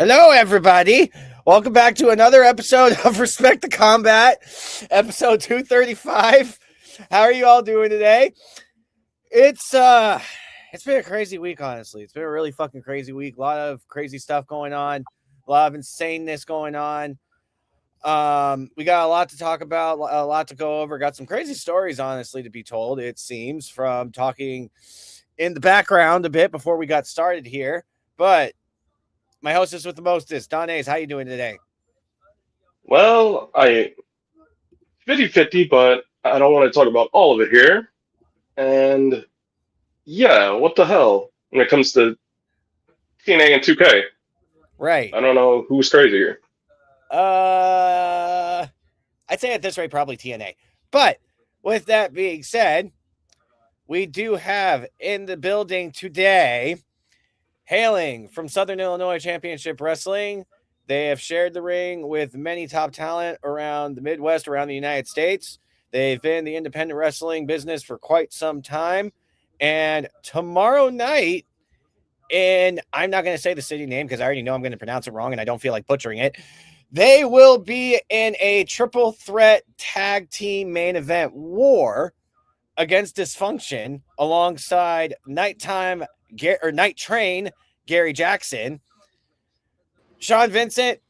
Hello, everybody. Welcome back to another episode of Respect the Combat, episode 235. How are you all doing today? It's been a crazy week, honestly. It's been a really fucking crazy week. A lot of crazy stuff going on, a lot of insaneness going on. We got a lot to talk about, a lot to go over. Got some crazy stories, honestly, to be told. It seems from talking in the background a bit before we got started here, but. My hostess with the mostest, Don Ace. How you doing today? Well, I 50-50, but I don't want to talk about all of it here. And yeah, what the hell when it comes to TNA and 2K? Right. I don't know who's crazy here. I'd say at this rate probably TNA. But with that being said, we do have in the building today, hailing from Southern Illinois Championship Wrestling. They have shared the ring with many top talent around the Midwest, around the United States. They've been in the independent wrestling business for quite some time. And tomorrow night, and I'm not going to say the city name because I already know I'm going to pronounce it wrong and I don't feel like butchering it. They will be in a triple threat tag team main event war against Dysfunction alongside Night Train Gary Jackson, Sean Vincent,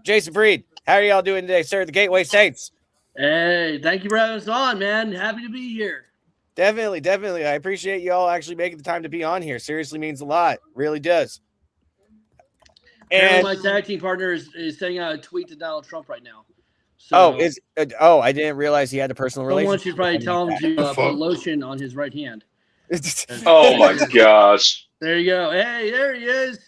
Jason Breed. How are y'all doing today, sir? The Gateway Saints. Hey, thank you for having us on, man. Happy to be here. Definitely. I appreciate y'all actually making the time to be on here. Seriously means a lot. Really does. And my tag team partner is sending out a tweet to Donald Trump right now. So, I didn't realize he had a personal relationship. Someone should probably tell him to put lotion on his right hand. Oh my gosh. There you go. Hey, there he is.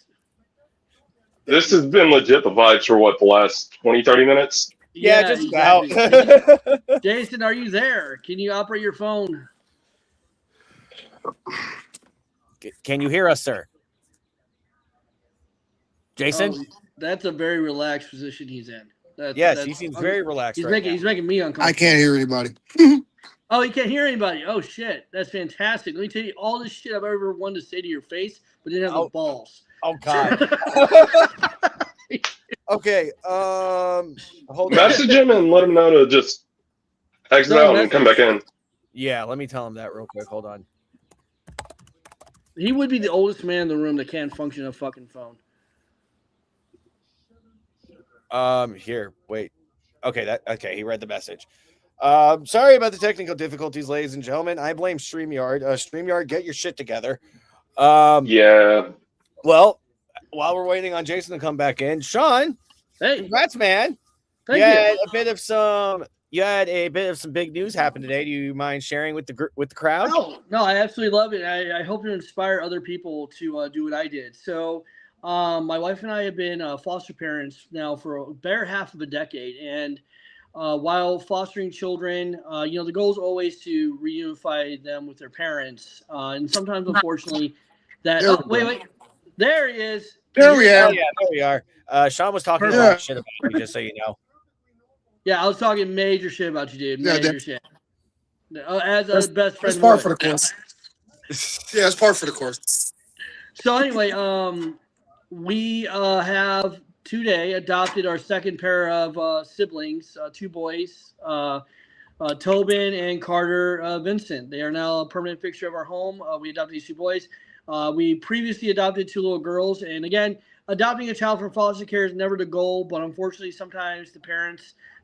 This has been legit the vibes for what, the last 20, 30 minutes? Yeah, just exactly. about. Jason, are you there? Can you operate your phone? Can you hear us, sir? Jason? Oh, that's a very relaxed position he's in. Yes, he seems very relaxed. He's making me uncomfortable. I can't hear anybody. Oh, he can't hear anybody. Oh shit, that's fantastic. Let me tell you all this shit I've ever wanted to say to your face, but didn't have the balls. Oh God. Okay. Hold Message him and let him know to just exit out and come back in. Yeah, let me tell him that real quick. Hold on. He would be the oldest man in the room that can't function a fucking phone. Here, wait. Okay, he read the message. Sorry about the technical difficulties, ladies and gentlemen. I blame StreamYard. StreamYard, get your shit together. Yeah. Well, while we're waiting on Jason to come back in, Sean, hey, congrats, man. Thank you. You had a bit of some big news happen today. Do you mind sharing with the crowd? No, I absolutely love it. I hope to inspire other people to do what I did. So, my wife and I have been foster parents now for a bare half of a decade, and while fostering children, the goal is always to reunify them with their parents, and sometimes, unfortunately, that. Wait, there he is. There we are. Yeah, there we are. Sean was talking a lot of shit about you, just so you know. Yeah, I was talking major shit about you, dude. Major shit. As a best friend. It's par for the course. Yeah, it's par for the course. So anyway, we have today adopted our second pair of siblings, two boys, Tobin and Carter Vincent. They are now a permanent fixture of our home. We adopted these two boys. We previously adopted two little girls. And again, adopting a child from foster care is never the goal, but unfortunately sometimes the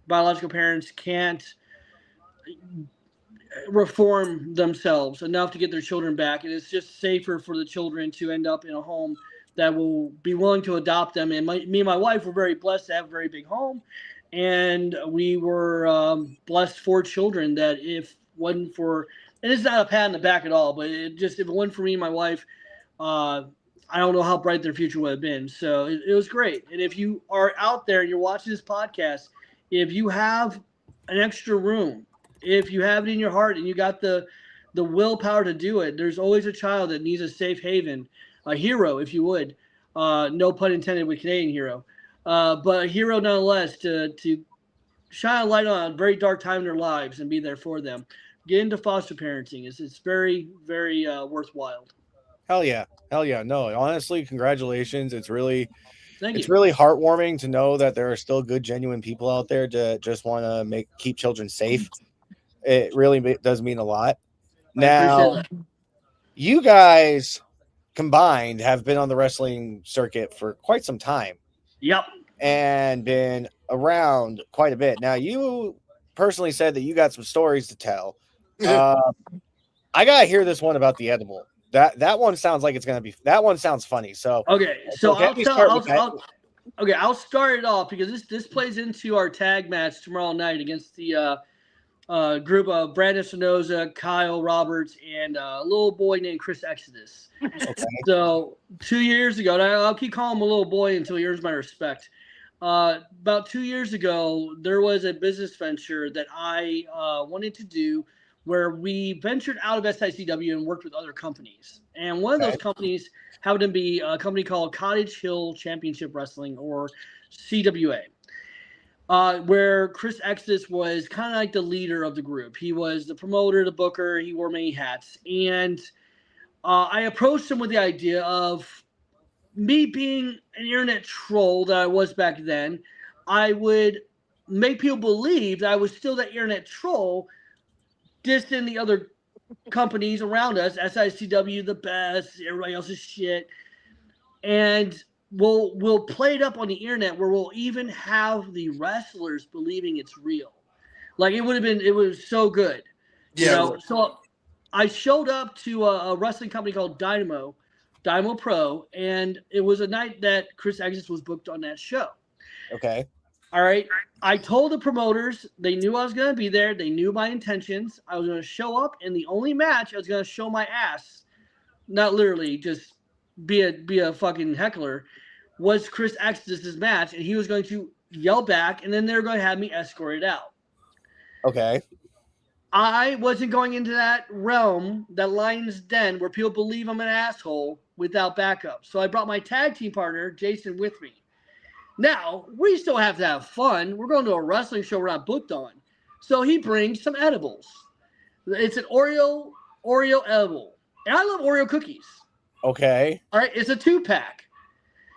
biological parents can't reform themselves enough to get their children back. And it's just safer for the children to end up in a home that will be willing to adopt them. And me and my wife were very blessed to have a very big home. And we were blessed for children that if wasn't for, and it's not a pat on the back at all, but if it wasn't for me and my wife, I don't know how bright their future would have been. So it was great. And if you are out there and you're watching this podcast, if you have an extra room, if you have it in your heart and you got the willpower to do it, there's always a child that needs a safe haven, a hero, if you would. No pun intended with Canadian hero. But a hero nonetheless to shine a light on a very dark time in their lives and be there for them. Get into foster parenting. It's very, very worthwhile. Hell yeah. No, honestly, congratulations. It's really Thank It's you. really heartwarming to know that there are still good, genuine people out there to just want to keep children safe. It really does mean a lot. I appreciate Now, that. you guys combined have been on the wrestling circuit for quite some time Yep. and been around quite a bit. Now, you personally said that you got some stories to tell. I gotta hear this one about the edible. That one sounds like it's gonna be. That one sounds funny. So Okay, so let me start with that. I'll start it off because this plays into our tag match tomorrow night against the group of Brandon Spinoza, Kyle Roberts, and a little boy named Chris Exodus. Okay. So 2 years ago, and I'll keep calling him a little boy until he earns my respect. About 2 years ago, there was a business venture that I wanted to do where we ventured out of SICW and worked with other companies. And one of those companies happened to be a company called Cottage Hill Championship Wrestling, or CWA, where Chris Exodus was kind of like the leader of the group. He was the promoter, the booker. He wore many hats. And I approached him with the idea of me being an internet troll that I was back then. I would make people believe that I was still that internet troll, dissing the other companies around us, SICW, the best, everybody else's shit. And we'll play it up on the internet where we'll even have the wrestlers believing it's real. Like it was so good. Yeah. You know? So I showed up to a wrestling company called Dynamo Pro, and it was a night that Chris Exodus was booked on that show. Okay. All right. I told the promoters, they knew I was going to be there. They knew my intentions. I was going to show up, and the only match I was going to show my ass, not literally, just be a fucking heckler, was Chris Exodus' match, and he was going to yell back, and then they were going to have me escorted out. Okay. I wasn't going into that realm, that lion's den, where people believe I'm an asshole without backup. So I brought my tag team partner, Jason, with me. Now, we still have to have fun. We're going to a wrestling show we're not booked on. So he brings some edibles. It's an Oreo edible. And I love Oreo cookies. Okay. All right, it's a 2-pack.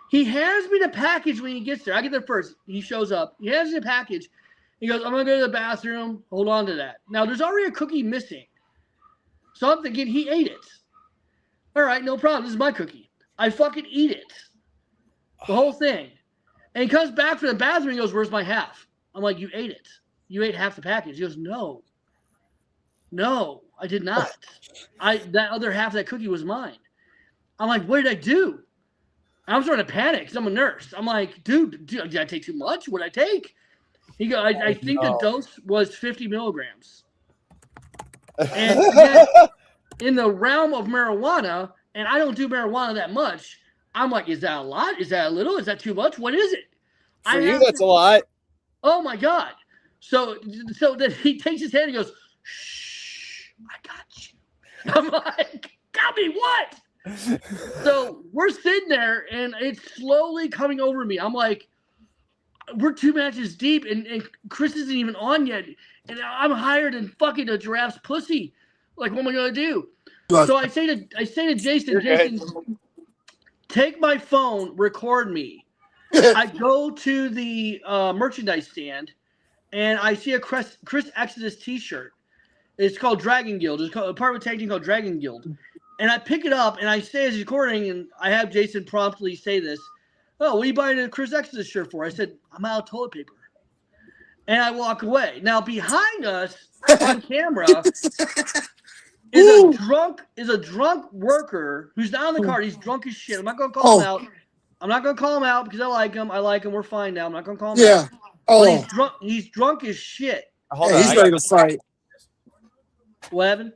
He hands me the package when he gets there. I get there first. He shows up. He hands me the package. He goes, I'm going to go to the bathroom. Hold on to that. Now, there's already a cookie missing. So I'm thinking he ate it. All right, no problem. This is my cookie. I fucking eat it. The whole thing. And he comes back from the bathroom. He goes, where's my half? I'm like, you ate it. You ate half the package. He goes, no. No, I did not. That other half of that cookie was mine. I'm like, what did I do? I'm starting to panic because I'm a nurse. I'm like, dude, did I take too much? What did I take? He goes, I think the dose was 50 milligrams. And again, in the realm of marijuana, and I don't do marijuana that much, I'm like, is that a lot? Is that a little? Is that too much? What is it? For you, that's a lot. Oh my God. So then he takes his hand and goes, shh, I got you. I'm like, got me what? So we're sitting there and it's slowly coming over me. I'm like, we're 2 matches deep and Chris isn't even on yet. And I'm higher than fucking a giraffe's pussy. Like, what am I going to do? So I say to Jason, take my phone, record me. I go to the merchandise stand, and I see a Chris Exodus T-shirt. It's called Dragon Guild. It's called a part of a tag team called Dragon Guild. And I pick it up, and I say as he's recording, and I have Jason promptly say this, oh, what are you buying a Chris Exodus shirt for? I said, I'm out of toilet paper. And I walk away. Now, behind us on camera is a drunk worker who's not on the card. He's drunk as shit. I'm not going to call him out. I'm not going to call him out because I like him. We're fine now. I'm not going to call him out. Oh. But he's drunk as shit. Hold on. He's ready to fight. What happened?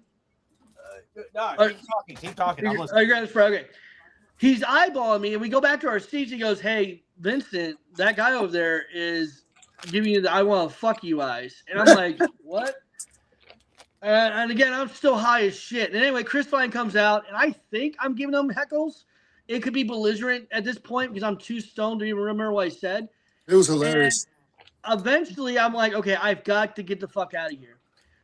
No, keep talking. I'm listening. Okay. He's eyeballing me, and we go back to our seats. He goes, hey, Vincent, that guy over there is giving you the I want to fuck you eyes. And I'm like, what? And again, I'm still high as shit. And anyway, Chris Fine comes out, and I think I'm giving him heckles. It could be belligerent at this point because I'm too stoned to even remember what I said. It was hilarious. And eventually, I'm like, okay, I've got to get the fuck out of here.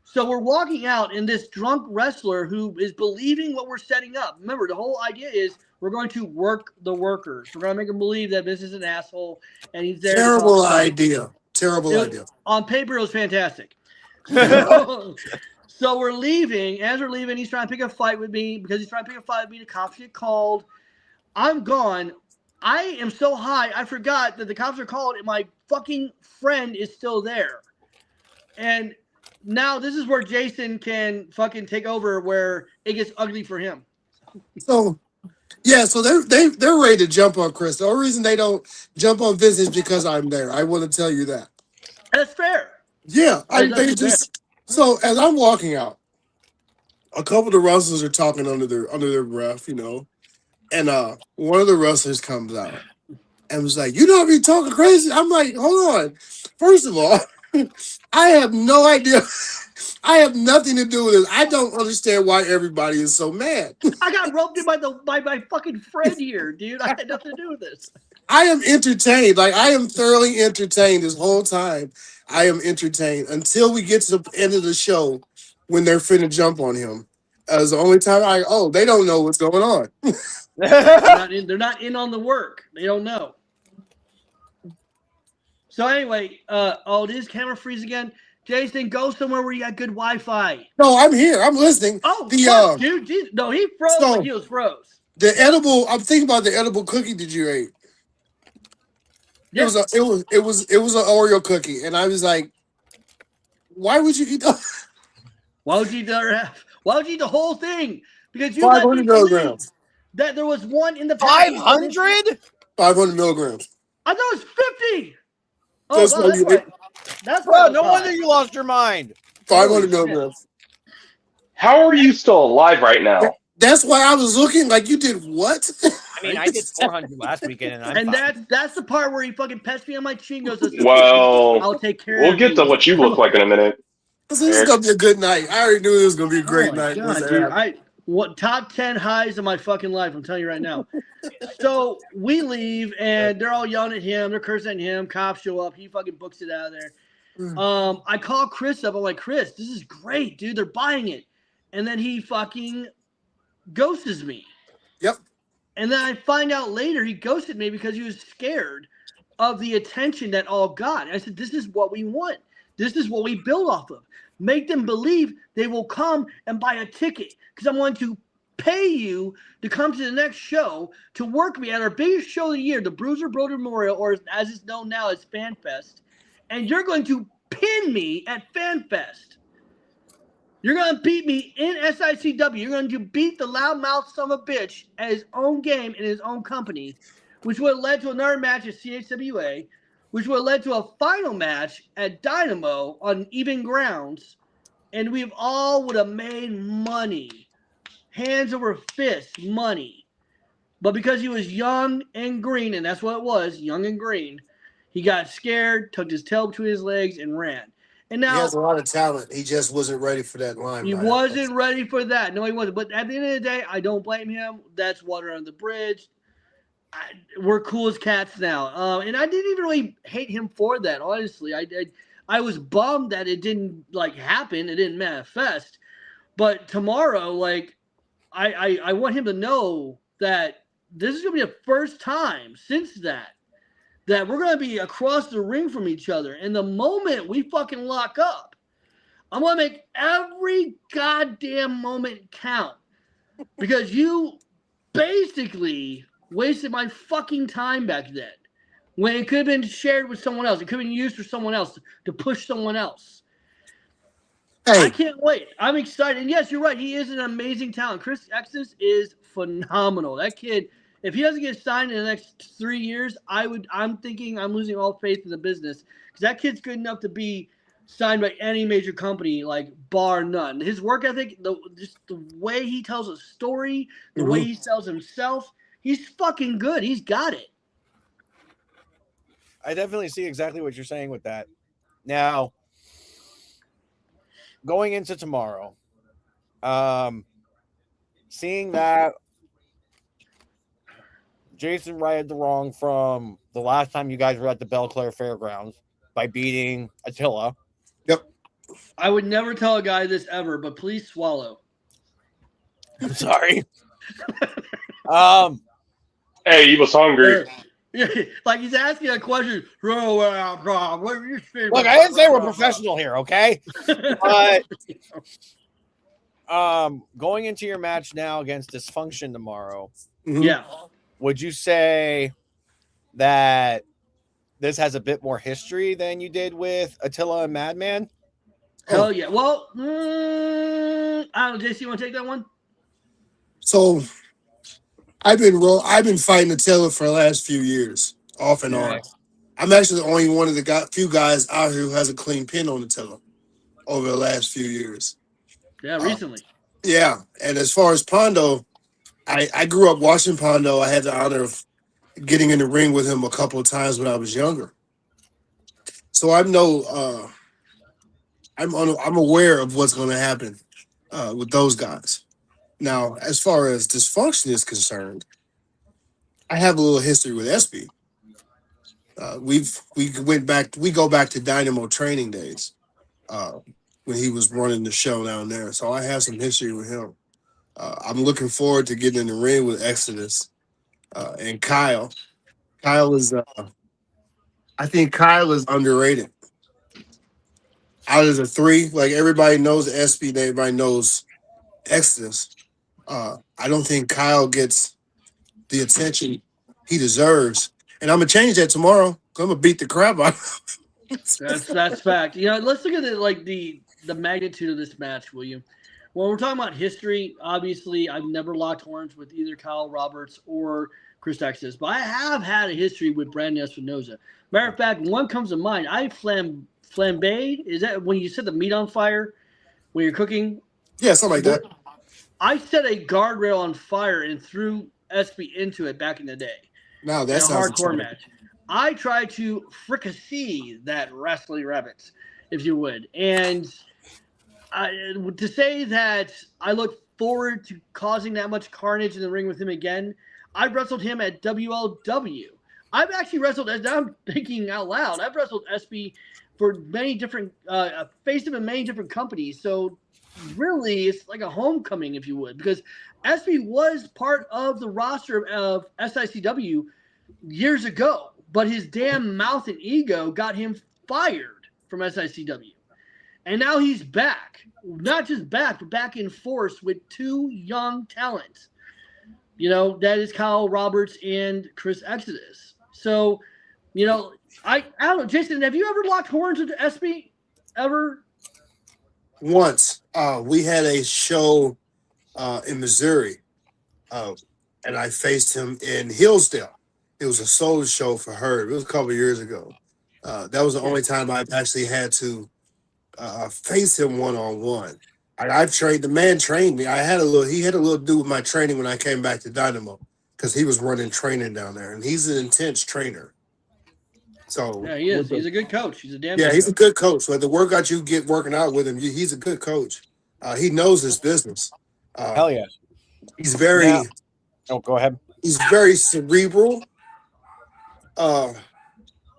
So we're walking out, and this drunk wrestler who is believing what we're setting up. Remember, the whole idea is We're going to work the workers. We're going to make them believe that Vince is an asshole and he's there. Terrible idea. Terrible idea. On paper, it was fantastic. So we're leaving. As we're leaving, he's trying to pick a fight with me because he's trying to pick a fight with me. The cops get called. I'm gone. I am so high, I forgot that the cops are called and my fucking friend is still there. And now this is where Jason can fucking take over, where it gets ugly for him. So, yeah, so they're ready to jump on Chris. The only reason they don't jump on Vince is because I'm there. I want to tell you that. That's fair. Yeah, they just. So as I'm walking out, a couple of the wrestlers are talking under their breath, and one of the wrestlers comes out and was like, "You don't be talking crazy." I'm like, "Hold on. First of all, I have no idea. I have nothing to do with this. I don't understand why everybody is so mad." I got roped in by my fucking friend here, dude. I had nothing to do with this. I am entertained. Like, I am thoroughly entertained this whole time. I am entertained until we get to the end of the show when they're finna jump on him. As the only time they don't know what's going on. They're not in on the work. They don't know. So anyway, it is camera freeze again. Jason, go somewhere where you got good Wi-Fi. No, I'm here. I'm listening. Oh, fuck, dude. Jesus. No, he froze like he was froze. I'm thinking about the edible cookie that you ate. Yeah. It was an Oreo cookie, and I was like, why would you eat that? Why would you eat the whole thing? Because you 500 milligrams. That there was one in the 500? 500 milligrams. I thought it was 50. That's no wonder you lost your mind. 500 milligrams. How are you still alive right now? That's why I was looking like, you did what? I mean, I did 400 last weekend, and that's the part where he fucking pets me on my chin. Goes, well, I'll take care. We'll get to what you look like in a minute. This is gonna be a good night. I already knew it was gonna be a great night. God, dude, top 10 highs of my fucking life. I'm telling you right now. So we leave, and they're all yelling at him. They're cursing at him. Cops show up. He fucking books it out of there. I call Chris up. I'm like, Chris, this is great, dude. They're buying it. And then he fucking ghosts me. Yep. And then I find out later he ghosted me because he was scared of the attention that all got. I said, this is what we want. This is what we build off of. Make them believe they will come and buy a ticket because I'm going to pay you to come to the next show to work me at our biggest show of the year, the Bruiser Brody Memorial, or as it's known now as FanFest. And you're going to pin me at FanFest. You're going to beat me in SICW. You're going to beat the loudmouth son of a bitch at his own game in his own company, which would have led to another match at CHWA, which would have led to a final match at Dynamo on even grounds, and we all would have made money. Hands over fists, money. But because he was young and green, and that's what it was, young and green, he got scared, tucked his tail between his legs, and ran. And now he has a lot of talent. He just wasn't ready for that line. He wasn't ready for that. No, he wasn't. But at the end of the day, I don't blame him. That's water under the bridge. We're cool as cats now. And I didn't even really hate him for that, honestly. I was bummed that it didn't happen. It didn't manifest. But tomorrow, I want him to know that this is gonna be the first time since that we're going to be across the ring from each other. And the moment we fucking lock up, I'm going to make every goddamn moment count. Because you basically wasted my fucking time back then. When it could have been shared with someone else. It could have been used for someone else to push someone else. Hey. I can't wait. I'm excited. And yes, you're right. He is an amazing talent. Chris Exis is phenomenal. That kid... If he doesn't get signed in the next 3 years, I'm thinking I'm losing all faith in the business because that kid's good enough to be signed by any major company, bar none. His work ethic, just the way he tells a story, the way he sells himself, he's fucking good. He's got it. I definitely see exactly what you're saying with that. Now, going into tomorrow, seeing that Jason righted the wrong from the last time you guys were at the Belclair Fairgrounds by beating Attila. Yep. I would never tell a guy this ever, but please swallow. I'm sorry. Hey, he was hungry. Like he's asking a question. What are your favorite? Look, I didn't say we're professional here, okay? But going into your match now against Dysfunction tomorrow, Mhm. Yeah. would you say that this has a bit more history than you did with Attila and Madman? Hell yeah. Well, I don't know, JC, you want to take that one? So I've been fighting Attila for the last few years, off and on. I'm actually the only one of the few guys out here who has a clean pin on Attila over the last few years. Yeah, recently. Yeah, and as far as Pondo, I grew up watching Pondo. I had the honor of getting in the ring with him a couple of times when I was younger. So I'm aware of what's going to happen with those guys. Now, as far as Dysfunction is concerned, I have a little history with SB. We go back to Dynamo training days when he was running the show down there. So I have some history with him. I'm looking forward to getting in the ring with Exodus and Kyle. I think Kyle is underrated. Out of the three, like everybody knows SB, everybody knows Exodus. I don't think Kyle gets the attention he deserves, and I'm gonna change that tomorrow. I'm gonna beat the crap out of him. That's fact. Let's look at the magnitude of this match, will you? When we're talking about history, obviously I've never locked horns with either Kyle Roberts or Chris Exodus, but I have had a history with Brandon Espinoza. Matter of fact, one comes to mind. I flambéed. Is that when you set the meat on fire when you're cooking? Yeah, something like that. I set a guardrail on fire and threw SB into it back in the day. Now In a that's hardcore match. I tried to fricassee that wrestling rabbit, if you would. And to say that I look forward to causing that much carnage in the ring with him again, I wrestled him at WLW. I've actually wrestled, as I'm thinking out loud, I've wrestled SB for many different, faced him in many different companies. So really, it's like a homecoming, if you would, because SB was part of the roster of SICW years ago, but his damn mouth and ego got him fired from SICW. And now he's back. Not just back, but back in force with two young talents. That is Kyle Roberts and Chris Exodus. So, I don't know. Jason, have you ever locked horns with SB? Ever? Once we had a show in Missouri, and I faced him in Hillsdale. It was a solo show for Herb. It was a couple of years ago. That was the only time I've actually had to face him one-on-one. I've trained, the man trained me. He had a little to do with my training when I came back to Dynamo because he was running training down there, and he's an intense trainer. So yeah, he is. He's a good coach. He's a damn yeah, good he's coach. a good coach. So the workout you get working out with him, he's a good coach. He knows his business. Hell yeah. He's very. Yeah. Oh, go ahead. He's very cerebral. Now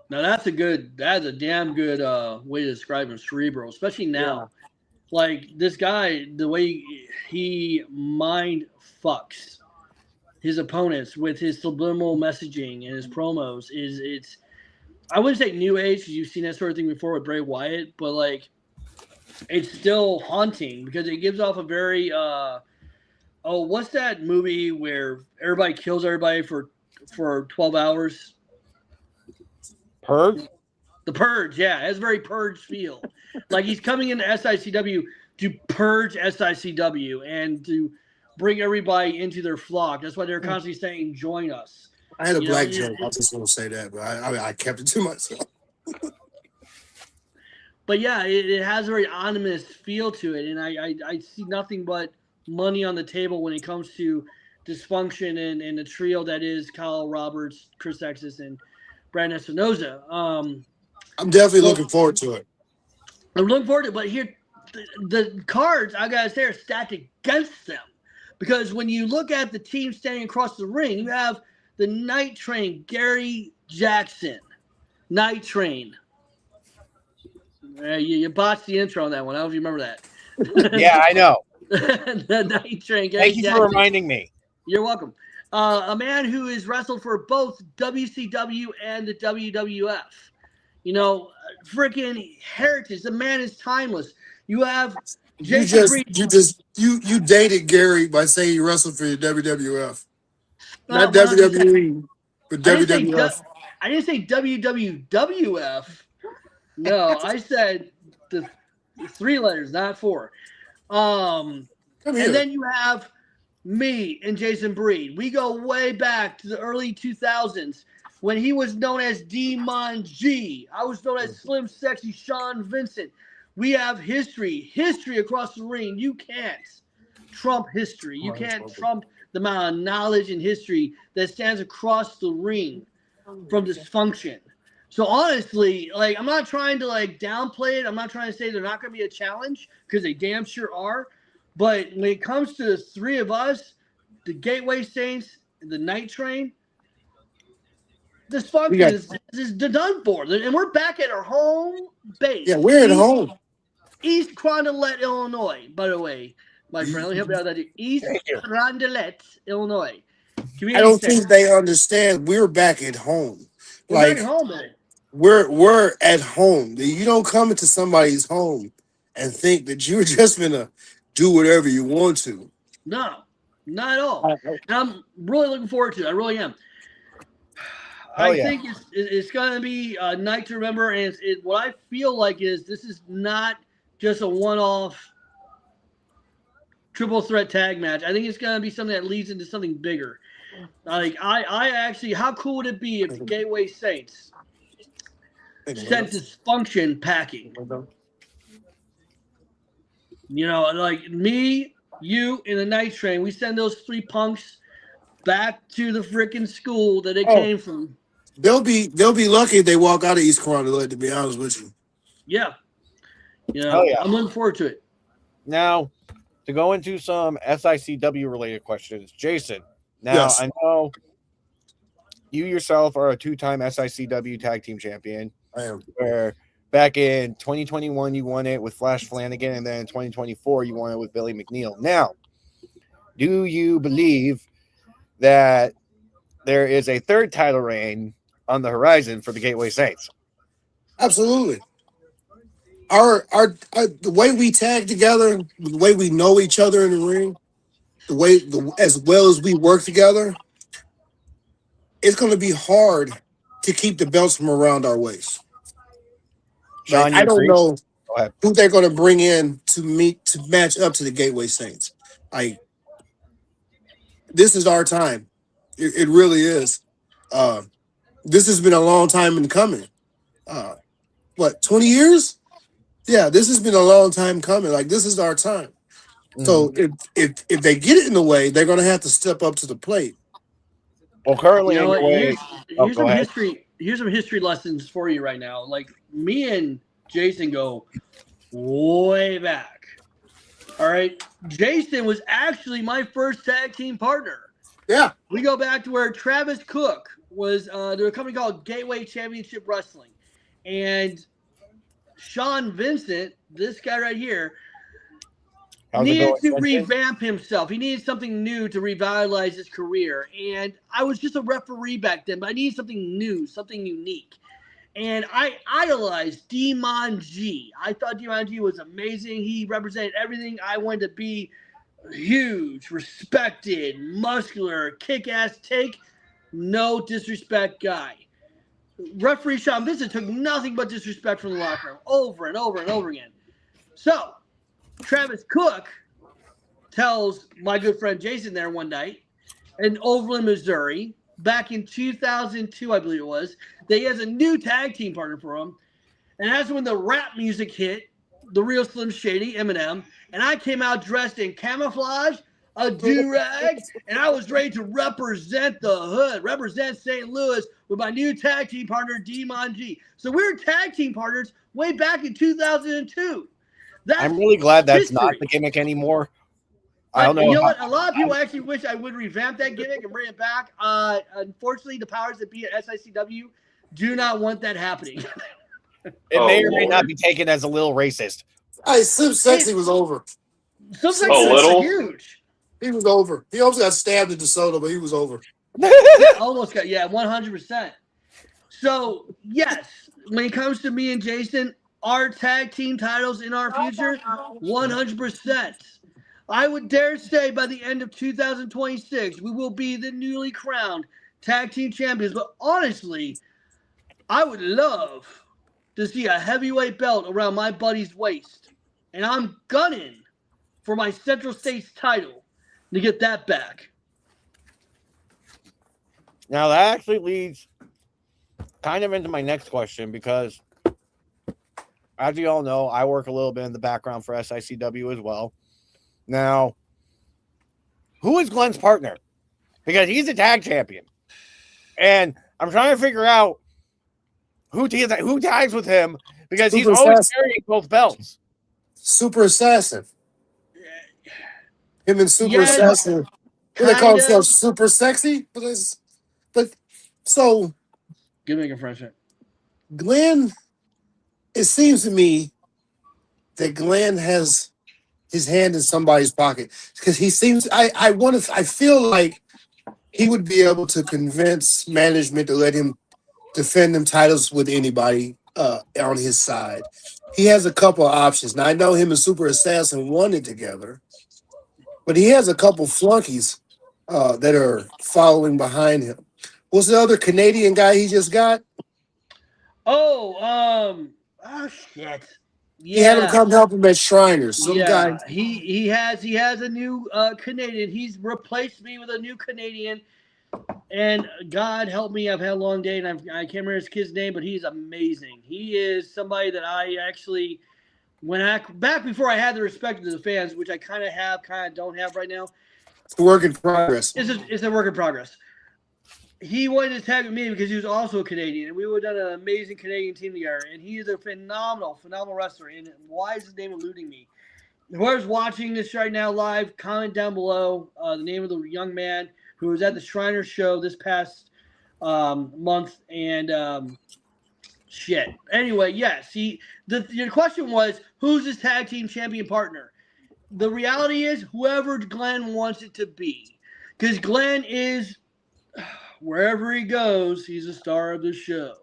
that's a damn good way to describe him, cerebral, especially now. Yeah. Like this guy, the way he mind fucks his opponents with his subliminal messaging and his promos it's I wouldn't say new age because you've seen that sort of thing before with Bray Wyatt, but like it's still haunting because it gives off a very what's that movie where everybody kills everybody for 12 hours? Purge? The Purge, yeah. It has a very Purge feel. Like he's coming into SICW to purge SICW and to bring everybody into their flock. That's why they're constantly saying, join us. I had a black joke. I was just going to say that, but I kept it to myself. But yeah, it has a very ominous feel to it. And I see nothing but money on the table when it comes to Dysfunction and the trio that is Kyle Roberts, Chris Exodus, and Brandon Espinoza. I'm definitely looking forward to it. I'm looking forward to it, but here, the cards, I got to say, are stacked against them. Because when you look at the team standing across the ring, you have the Night Train, Gary Jackson. Night Train. You botched the intro on that one. I don't know if you remember that. Yeah, I know. The Night Train, Gary Thank you Jackson. for reminding me. You're welcome. a man who has wrestled for both WCW and the WWF. You know, freaking heritage. The man is timeless. You have Jason Breed. You dated Gary by saying he wrestled for the WWF, not Well, WWE, but I didn't say WWF. I didn't say WWF. No, I said the 3 letters, not 4. Come here. And then you have me and Jason Breed. We go way back to the early 2000s when he was known as Demon G. I was known as Slim Sexy Sean Vincent. We have history across the ring. You can't trump history. You can't trump the amount of knowledge and history that stands across the ring from dysfunction. So honestly, like, I'm not trying to like downplay it. I'm not trying to say they're not going to be a challenge, because they damn sure are. But when it comes to the 3 of us, the Gateway Saints, the Night Train, dysfunction is done for. And we're back at our home base. Yeah, we're at home. East Carondelet, Illinois, by the way. My friend, let me help you out with that. East Carondelet, Illinois. I don't think they understand we're back at home. We're back at home, man. We're at home. You don't come into somebody's home and think that you're just gonna do whatever you want to. No, not at all. And I'm really looking forward to it. I really am. I think it's going to be a night to remember. And what I feel like is this is not just a one-off triple threat tag match. I think it's going to be something that leads into something bigger. Like, I actually, how cool would it be if the Gateway Saints sent Dysfunction packing? You know, like me, you, and the Night Train, we send those 3 punks back to the freaking school that they came from. They'll be lucky if they walk out of East Carondelet, to be honest with you. Yeah. You know, I'm looking forward to it. Now, to go into some SICW related questions, Jason. Now, I know you yourself are a 2-time SICW tag team champion. I am. Where back in 2021, you won it with Flash Flanagan, and then in 2024, you won it with Billy McNeil. Now, do you believe that there is a 3rd title reign on the horizon for the Gateway Saints? Absolutely. Our the way we tag together, the way we know each other in the ring, as well as we work together, it's going to be hard to keep the belts from around our waist. Sean, I don't know who they're going to bring in to match up to the Gateway Saints. This is our time. It really is. This has been a long time in coming. 20 years? Yeah, this has been a long time coming. Like, this is our time. Mm-hmm. So if they get it in the way, they're going to have to step up to the plate. Well, currently, you know, here's some history lessons for you right now. Like, me and Jason go way back. All right, Jason was actually my first tag team partner. Yeah, we go back to where Travis Cook was. There was a company called Gateway Championship Wrestling, and Sean Vincent, this guy right here, needed to revamp himself. He needed something new to revitalize his career. And I was just a referee back then, but I needed something new, something unique. And I idolized Demon G. I thought Demon G was amazing. He represented everything I wanted to be: huge, respected, muscular, kick-ass, no disrespect guy. Referee Sean Vincent took nothing but disrespect from the locker room over and over and over again. So Travis Cook tells my good friend Jason there one night in Overland, Missouri, back in 2002, I believe it was, that he has a new tag team partner for him. And that's when the rap music hit, the real Slim Shady, Eminem. And I came out dressed in camouflage, a do-rag, and I was ready to represent the hood, represent St. Louis with my new tag team partner, Demon G. So we were tag team partners way back in 2002. I'm really glad that's not the gimmick anymore. I don't know. You know what? A lot of people actually wish I would revamp that gimmick and bring it back. Unfortunately, the powers that be at SICW do not want that happening. It may or may not be taken as a little racist. Hey, Slim Sexy was over. Slim Sexy was huge. He was over. He almost got stabbed at DeSoto, but he was over. Almost got 100%. So yes, when it comes to me and Jason, our tag team titles in our future, 100%. I would dare say by the end of 2026, we will be the newly crowned tag team champions. But honestly, I would love to see a heavyweight belt around my buddy's waist, and I'm gunning for my Central States title to get that back. Now that actually leads kind of into my next question because, as you all know, I work a little bit in the background for SICW as well. Now, who is Glenn's partner? Because he's a tag champion, and I'm trying to figure out who tags with him because he's always carrying both belts. Super Assassin. Him and Super Assassin. What they call themselves? Super Sexy? But so. Good making friendship. Glenn, it seems to me that Glenn has his hand in somebody's pocket because he seems. I feel like he would be able to convince management to let him defend them titles with anybody on his side. He has a couple of options. Now I know him and Super Assassin won it together, but he has a couple flunkies that are following behind him. What's the other Canadian guy he just got? Oh shit. Yeah. He had him come help him at Shriners. Some guy. He has a new Canadian. He's replaced me with a new Canadian. And God help me, I've had a long day, and I can't remember his kid's name, but he's amazing. He is somebody that I actually, back before I had the respect of the fans, which I kind of don't have right now. It's a work in progress. It's a work in progress. He wanted to tag with me because he was also a Canadian, and we would have done an amazing Canadian team together. And he is a phenomenal wrestler. And why is his name eluding me? Whoever's watching this right now live, comment down below the name of the young man who was at the Shriners show this past month. And shit. Anyway, yes. Your question was, who's his tag team champion partner? The reality is whoever Glenn wants it to be. Because Glenn is... wherever he goes, he's a star of the show.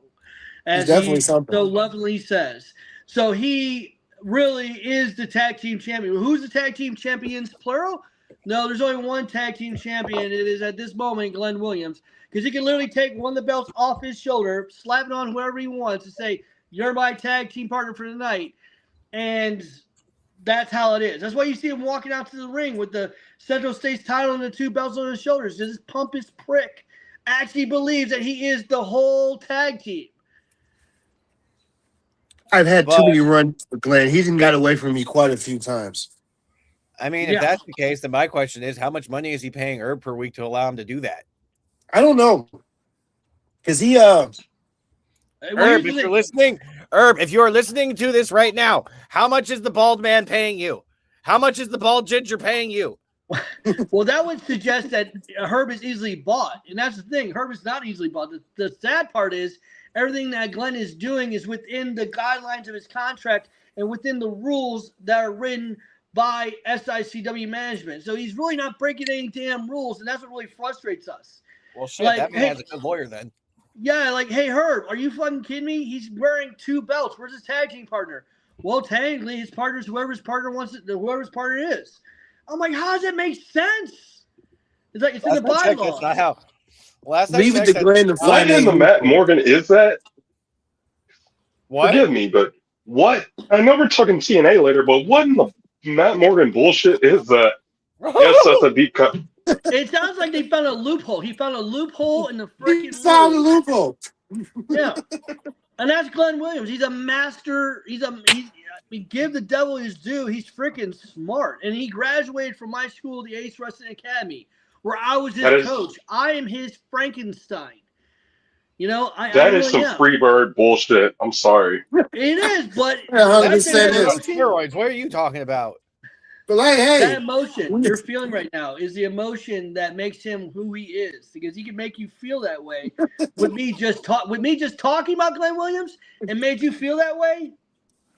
As he so lovingly says. So he really is the tag team champion. Who's the tag team champions, plural? No, there's only one tag team champion. It is at this moment Glenn Williams. Because he can literally take one of the belts off his shoulder, slap it on whoever he wants, and say, you're my tag team partner for tonight. And that's how it is. That's why you see him walking out to the ring with the Central States title and the two belts on his shoulders. This pompous prick actually believes that he is the whole tag team. I've had too many runs with Glenn. He's got away from me quite a few times. I mean, if that's the case, then my question is, how much money is he paying Herb per week to allow him to do that? I don't know. Because he Herb, if you're listening, Herb, if you're listening to this right now, how much is the bald man paying you? How much is the bald ginger paying you? Well, that would suggest that Herb is easily bought. And that's the thing. Herb is not easily bought. The sad part is everything that Glenn is doing is within the guidelines of his contract and within the rules that are written by SICW management. So he's really not breaking any damn rules, and that's what really frustrates us. Well, shit, that man has a good lawyer then. Yeah, like, hey, Herb, are you fucking kidding me? He's wearing two belts. Where's his tag team partner? Well, technically, his partner's whoever's partner is. I'm like, how does it make sense? It's like it's in the bylaws. That's not how. Leave it to Glenn to What in the Matt Morgan is that? What? Forgive me, but what? I know we're talking TNA later, but what in the Matt Morgan bullshit is that? Yes, that's a deep cut. It sounds like they found a loophole. He found a loophole in the freaking. He found a loophole. Yeah, and that's Glenn Williams. He's a master. Give the devil his due. He's freaking smart, and he graduated from my school, the Ace Wrestling Academy, where I was his coach. I am his Frankenstein. You know, that is some Freebird bullshit. I'm sorry. It is, but 100% steroids. What are you talking about? But like, hey, that emotion you're feeling right now is the emotion that makes him who he is, because he can make you feel that way. with me just talking about Glenn Williams and made you feel that way.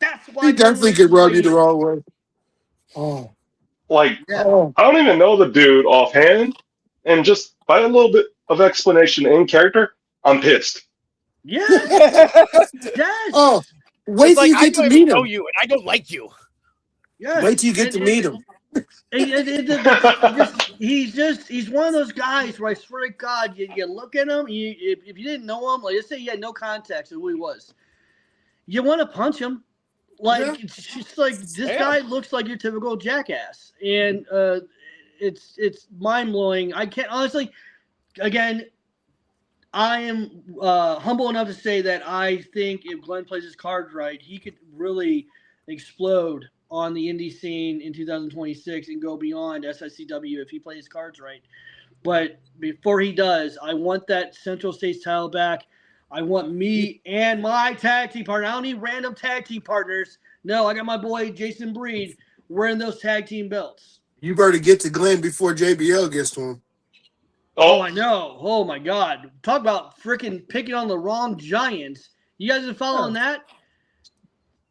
That's why he definitely could rub you the wrong way. Oh, Like, Yeah. Oh, I don't even know the dude offhand, and just by a little bit of explanation in character, I'm pissed. Yes. Yes. oh, It's wait till like you I get to don't even meet know him. you, and I don't like you. Yes. Wait till you get to meet him. He's one of those guys where I swear to God, you look at him, if you didn't know him, like let's say you had no context of who he was, you want to punch him. Like Yeah. it's just like this Yeah. guy looks like your typical jackass, and it's mind blowing. I can't honestly. Again, I am humble enough to say that I think if Glenn plays his cards right, he could really explode on the indie scene in 2026 and go beyond SICW if he plays his cards right. But before he does, I want that Central States title back. I want me and my tag team partner. I don't need random tag team partners. No, I got my boy Jason Breed wearing those tag team belts. You better get to Glenn before JBL gets to him. Oh, Oh, I know. Oh my God. Talk about freaking picking on the wrong Giants. You guys been following that?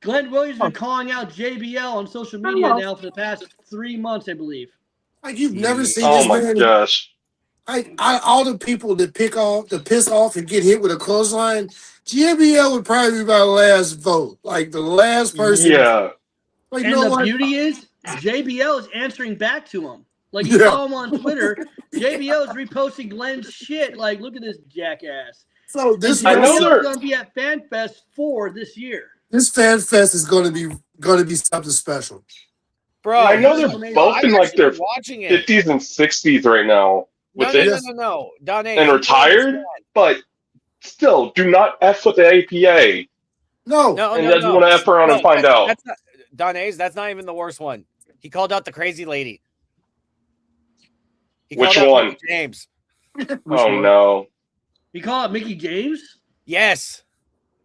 Glenn Williams been calling out JBL on social media now for the past 3 months, I believe. Like you've never seen oh this my man. gosh. All the people that piss off and get hit with a clothesline, JBL would probably be my last vote. Like the last person. Yeah. Like And no the one. beauty is JBL is answering back to him. Like you Yeah. follow him on Twitter, JBL is reposting Glenn's shit. Like, look at this jackass. So And this I know JBL they're- is going to be at FanFest 4 this year. this fan fest is going to be something special. Bro, I know this they're is amazing. both I've in like actually their been watching it. 50s and 60s right now with No, it, no, no, no, no. Donnie, and you retired, but still, do not F with the APA. No. No, And no, then no. you want to F around and find out. That's not, Donnie's, that's not even the worst one. He called out the crazy lady. He Which called out one? Mickey James. Oh no. You call it Mickey James? Yes.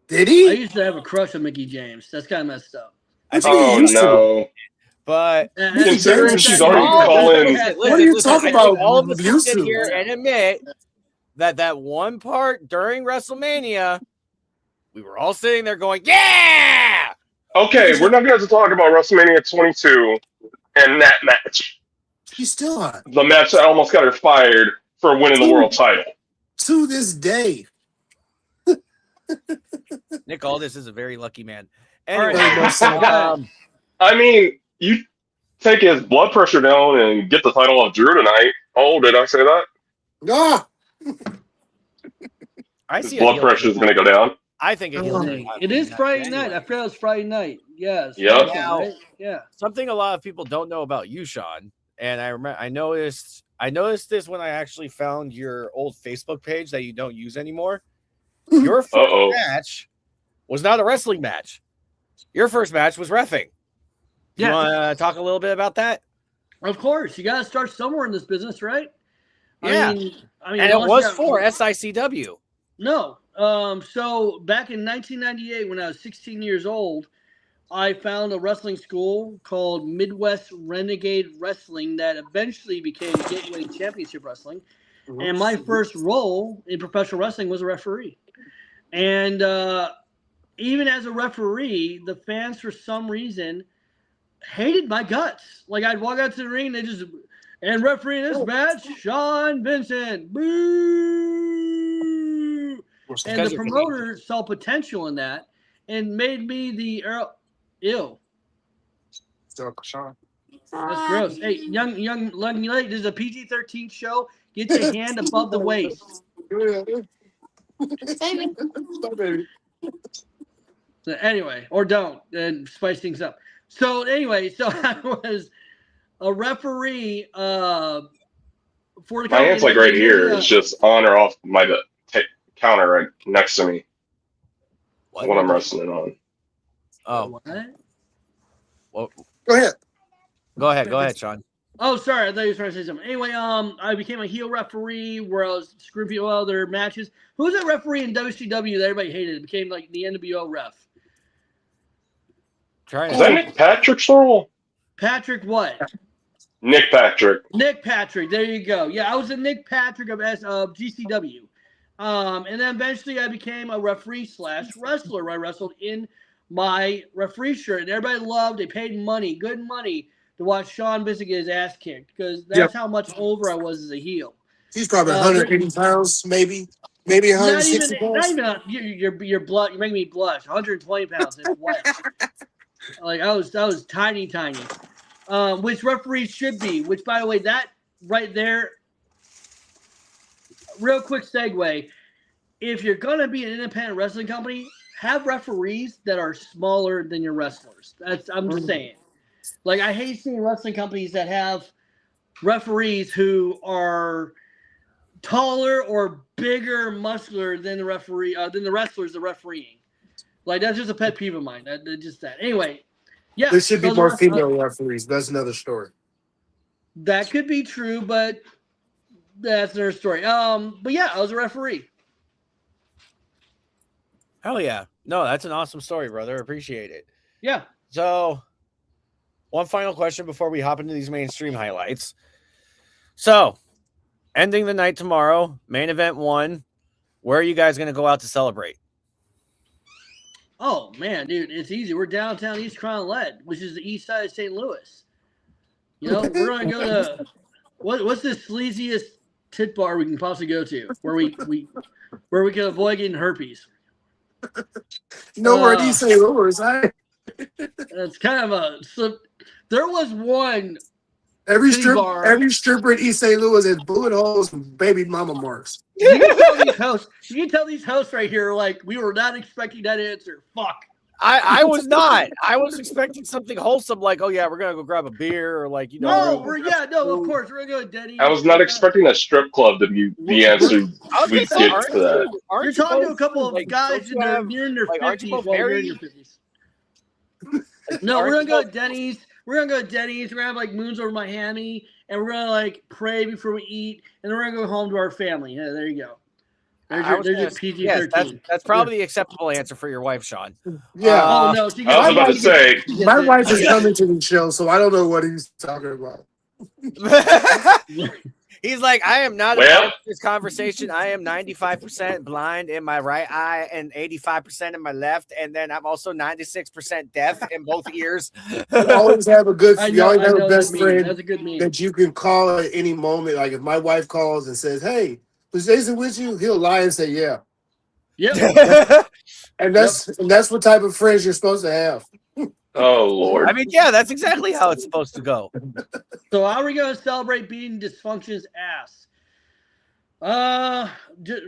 Did I he? used to have a crush on Mickey James. That's kind of messed up. I What's think he Oh used to? no. But Considering she's already Oh, calling. listen, What are you listen, talking I think about all of us can abuse sit to? here and admit that one part during WrestleMania, we were all sitting there going, "Yeah!" Okay, we're not going to have to talk about WrestleMania 22 and that match. He's still on. The match that almost got her fired for winning the world title. To this day. Nick Aldis is a very lucky man. All right. Anyway, I mean, you take his blood pressure down and get the title of Drew tonight. Oh, did I say that? Ah, I His see a blood heel pressure is turn. going to go down. I think a heel turn. It is Friday Anyway. night. I forgot it was Friday night. Yes. Yep. Right? Yeah. Something a lot of people don't know about you, Sean, and I noticed this when I actually found your old Facebook page that you don't use anymore. Your first Uh-oh. match was not a wrestling match. Your first match was reffing. You Yeah. want to talk a little bit about that? Of course. You got to start somewhere in this business, right? Yeah. I mean, And it unless was you got- for SICW. No. So back in 1998, when I was 16 years old, I found a wrestling school called Midwest Renegade Wrestling that eventually became Gateway Championship Wrestling. And my first role in professional wrestling was a referee. And even as a referee, the fans, for some reason, hated my guts. Like, I'd walk out to the ring, and they just, and refereeing this match, Sean Vincent. Boo! And the promoter saw potential in that and made me the ew. Sean. That's gross. Hey, young lady, this is a PG-13 show. Get your hand above the waist. Stop, baby. So anyway, or don't, and spice things up. So anyway, so I was a referee for the My hand's like right here. It's just on or off my counter right next to me. What? What I'm wrestling on. Oh, What? well, Go ahead. go ahead, Sean. Oh, sorry. I thought you were trying to say something. Anyway, I became a heel referee where I was screwing people out of their matches. Who's that referee in WCW that everybody hated? It became like the NWO ref. Is that Nick Patrick's role? Patrick what? Nick Patrick. Nick Patrick. There you go. Yeah, I was the Nick Patrick of GCW. And then eventually I became a referee / wrestler. I wrestled in my referee shirt. And everybody loved, they paid money, good money, to watch Sean Bissick get his ass kicked because that's how much over I was as a heel. He's probably 180 pounds, maybe Not 160 even, pounds. you're blood. You make me blush. 120 pounds. It's what? Like I was tiny. Which referees should be. Which, by the way, that right there. Real quick segue. If you're gonna be an independent wrestling company, have referees that are smaller than your wrestlers. I'm just saying. Like I hate seeing wrestling companies that have referees who are taller or bigger, muscular than the referee, than the wrestlers, the refereeing. Like that's just a pet peeve of mine. Just that. Anyway, yeah. There should be more female referees. That's another story. That could be true, but that's another story. But yeah, I was a referee. Hell yeah. No, that's an awesome story, brother. Appreciate it. Yeah. So, one final question before we hop into these mainstream highlights. So, ending the night tomorrow, main event 1. Where are you guys going to go out to celebrate? Oh man, dude, it's easy. We're downtown East Crown Lead, which is the east side of St. Louis. You know, we're gonna go to what's the sleaziest tit bar we can possibly go to where we can avoid getting herpes. Nowhere in East St. Louis. It's kind of a slip. There was one Every Titty bar. stripper in East St. Louis has bullet holes and baby mama marks. You can tell these hosts right here, like, we were not expecting that answer. Fuck. I was not. I was expecting something wholesome, like, oh yeah, we're gonna go grab a beer, or like, you know. Of course, we're gonna go to Denny's. I was not expecting a strip club to be the answer we get to that. You're talking to a couple of guys in their near in their 50s while you're in your 50s. No, we're gonna go to Denny's. We're gonna go to Denny's. We're gonna have like Moons Over Miami, and we're gonna like pray before we eat, and then we're gonna go home to our family. Yeah, there you go. There's your PG-13. Yes, that's probably the acceptable answer for your wife, Sean. Yeah. Oh no, I was about to say. My wife is coming to the show, so I don't know what he's talking about. He's like, I am not about this conversation. I am 95% blind in my right eye and 85% in my left, and then I'm also 96% deaf in both ears. You always have a good, you always have a best friend That's a good meme. that you can call at any moment. Like if my wife calls and says, "Hey, was Jason with you?" He'll lie and say, "Yeah." Yep. And that's what type of friends you're supposed to have. Oh Lord. I mean, yeah, that's exactly how it's supposed to go. So how are we going to celebrate beating Dysfunction's ass?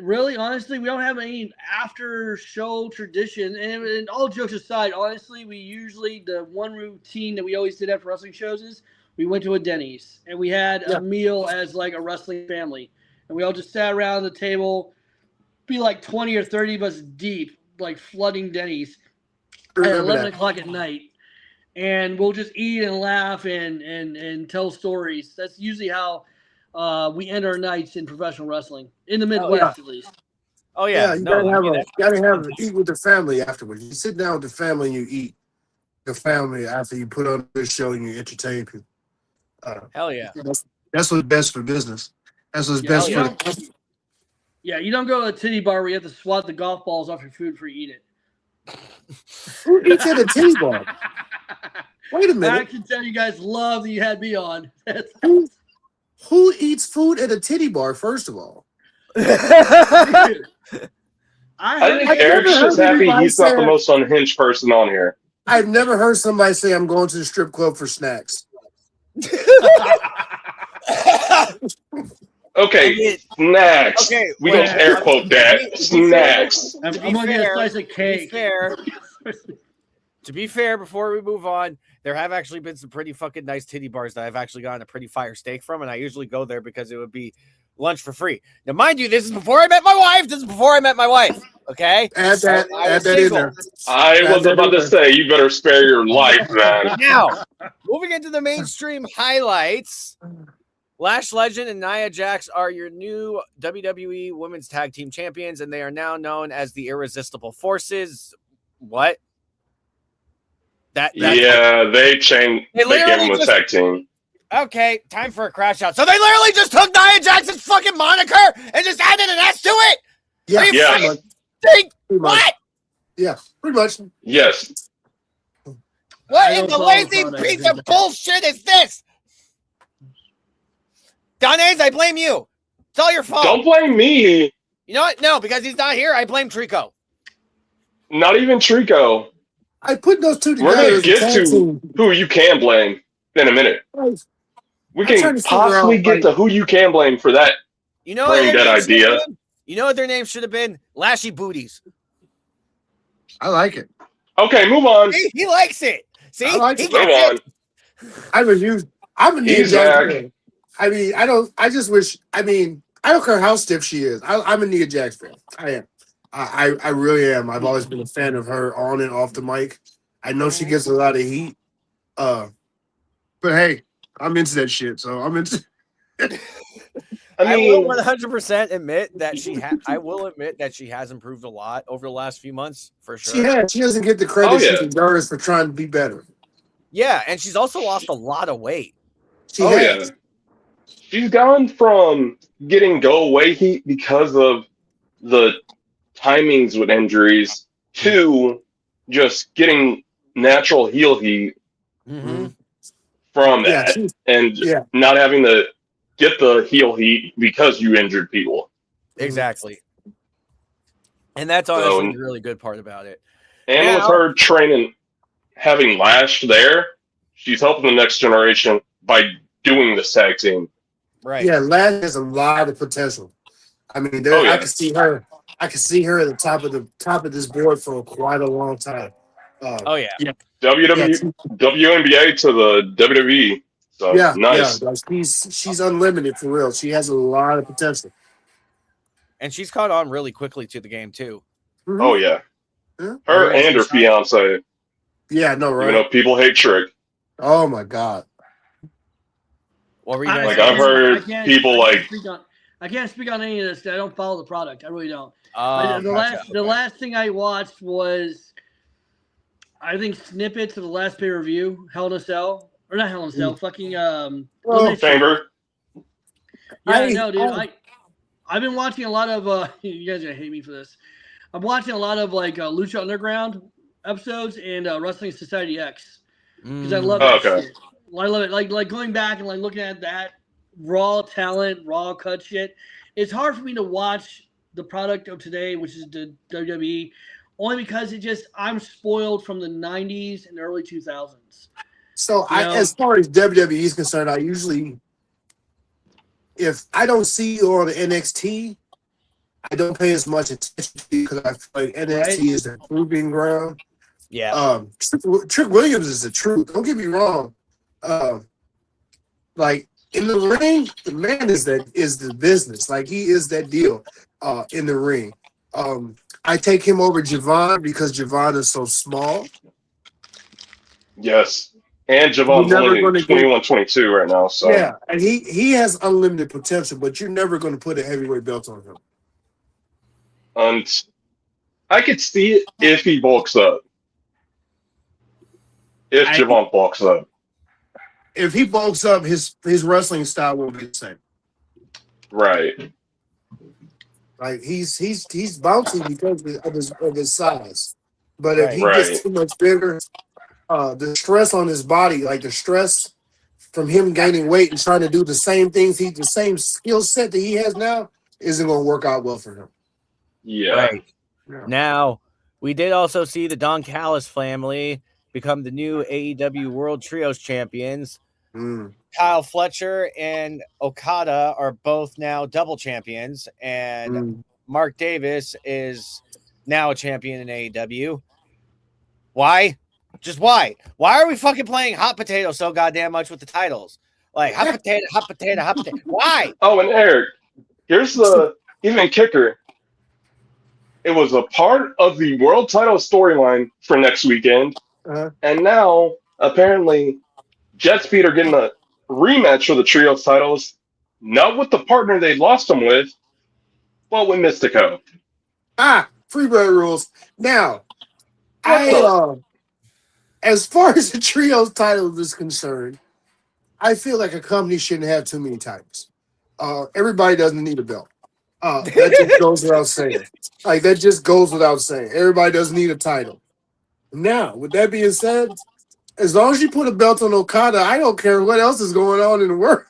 Really, honestly, we don't have any after show tradition. And all jokes aside, honestly, we usually, the one routine that we always did after wrestling shows is we went to a Denny's and we had a meal as like a wrestling family. And we all just sat around the table, be like 20 or 30 of us deep, like flooding Denny's at 11 o'clock at night. And we'll just eat and laugh and tell stories. That's usually how we end our nights in professional wrestling, in the Midwest at least. Oh yeah, you gotta eat with the family afterwards. You sit down with the family and you eat the family after you put on the show and you entertain people. Hell yeah. That's what's best for business. That's what's best for the Yeah, you don't go to a titty bar where you have to swat the golf balls off your food before you eat it. Who eats at a titty bar? Wait a minute. I can tell you guys love that you had me on. Who eats food at a titty bar, first of all? I think Eric's just happy he's not the most unhinged person on here. I've never heard somebody say I'm going to the strip club for snacks. Okay, snacks. Okay, we don't air quote that. Snacks. I'm gonna get a slice of cake. To be fair, before we move on, there have actually been some pretty fucking nice titty bars that I've actually gotten a pretty fire steak from, and I usually go there because it would be lunch for free. Now, mind you, this is before I met my wife. Okay? Add that in there. I was about to say, you better spare your life, man. Now, moving into the mainstream highlights, Lash Legend and Nia Jax are your new WWE Women's Tag Team Champions, and they are now known as the Irresistible Forces. What? They changed. They gave them a tag team. Okay, time for a crash out. So they literally just took Nia Jackson's fucking moniker and just added an S to it? Yeah. What? Yeah, pretty much. Yes. What I in don't the follow lazy product. I piece think of bullshit is this? Donaze, I blame you. It's all your fault. Don't blame me. You know what? No, because he's not here, I blame Trico. Not even Trico. I put those two We're together gonna as a get tag to team. who you can blame in a minute. We I'm trying can to figure possibly out, get like- to who you can blame for that. You know what Brain their dead name should have idea. been? You know what their name should have been? Lashy Booties. I like it. Okay, move on. See, he likes it. See, I like he it. Move gets it. on. I'm a Nia He's Jax back. fan. I mean, I just wish. I mean, I don't care how stiff she is. I'm a Nia Jax fan. I am. I really am. I've always been a fan of her on and off the mic. I know she gets a lot of heat. But hey, I'm into that shit. So I'm into. I will mean, 100% admit that I will admit that she has improved a lot over the last few months, for sure. She has. She doesn't get the credit Oh, yeah. she deserves for trying to be better. Yeah, and she's also lost a lot of weight. She oh has. yeah. She's gone from getting go away heat because of the timings with injuries to just getting natural heel heat Mm-hmm. from Yeah, that and yeah. not having to get the heel heat because you injured people. Exactly. And that's honestly the really good part about it. And Now- with her training, having Lash there, she's helping the next generation by doing this tag team. Right. Yeah, Lash has a lot of potential. I mean, there, Oh, yeah. I can see her. I can see her at the top of this board for quite a long time. Oh yeah. WNBA to the WWE. So Yeah, nice. yeah. Like she's unlimited for real. She has a lot of potential. And she's caught on really quickly to the game too. Mhm. Oh yeah. Yeah. Her and her fiance. Yeah, no, Even though right? people hate Trick. Oh my god. What were you gonna Like, say? I've heard people like- I can't speak on any of this. I don't follow the product. I really don't. Oh, The last thing I watched was, I think, snippets of the last pay per view, Hell in a Cell, or not Hell in a Cell, fucking Elimination Chamber. Yeah, no, dude. I've been watching a lot of. You guys are gonna hate me for this. I'm watching a lot of like Lucha Underground episodes and Wrestling Society X because I love that Okay. shit. I love it. Like going back and like looking at that raw talent, raw cut shit. It's hard for me to watch the product of today, which is the WWE, only because I'm spoiled from the '90s and early 2000s. So You know? as far as WWE is concerned, I usually, if I don't see you on the NXT, I don't pay as much attention to because I feel like NXT is the proving ground. Yeah. Trick Williams is the truth. Don't get me wrong. Like in the ring, the man is the business. Like he is that deal. In the ring, I take him over Javon because Javon is so small. Yes. And Javon's You're never only gonna get- 21, 22 right now. So Yeah, and he has unlimited potential, but you're never going to put a heavyweight belt on him. and I could see it if he bulks up. If Javon bulks up. If he bulks up, his wrestling style won't be the same. Right. Like he's bouncy because of his size, but if he Right. gets too much bigger, the stress on his body, like the stress from him gaining weight and trying to do the same things, the same skill set that he has now, isn't going to work out well for him. Yeah. Right. Yeah. Now, we did also see the Don Callis family become the new AEW World Trios champions. Mm. Kyle Fletcher and Okada are both now double champions, and Mm. Mark Davis is now a champion in AEW. Why? Just why? Why are we fucking playing hot potato so goddamn much with the titles? Like hot potato, hot potato, hot potato. Why? Oh, and Eric, here's the even kicker. It was a part of the world title storyline for next weekend. Uh-huh. And now, apparently, Jet Speed are getting a rematch for the Trios titles, not with the partner they lost them with, but with Mystico. Freebird rules. Now, What as far as the trios title is concerned, I feel like a company shouldn't have too many titles. Everybody doesn't need a belt. That just goes without saying. Like that just goes without saying. Everybody doesn't need a title. Now, with that being said, As long as you put a belt on Okada, I don't care what else is going on in the world.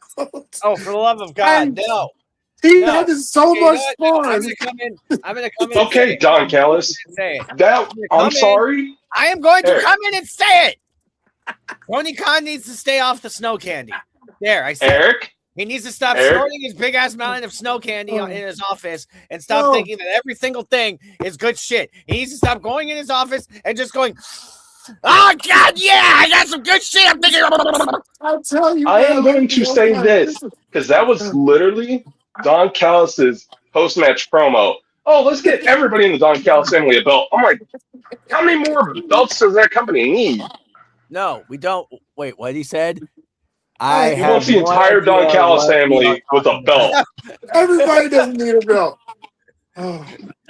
Oh, for the love of God, no. He No. had so Okay, much you know what? fun. I'm gonna come in. I'm gonna come in. and say Okay, it. Don Callis. Say it. That Come I'm in. sorry. I am going to Eric. come in and say it. Tony Khan needs to stay off the snow candy. There, I said it. Eric, He needs to stop Eric? snorting his big ass mountain of snow candy in his office and stop No. thinking that every single thing is good shit. He needs to stop going in his office and just going, oh God, yeah, I got some good shit. I'm thinking. I'll tell you. I am man, going to say this because that was literally Don Callis's post-match promo. Oh, let's get everybody in the Don Callis family a belt. I'm like, how many more belts does that company need? No, we don't. Wait, what he said? I He wants the entire Don Callis family with a belt. Everybody doesn't need a belt. Oh.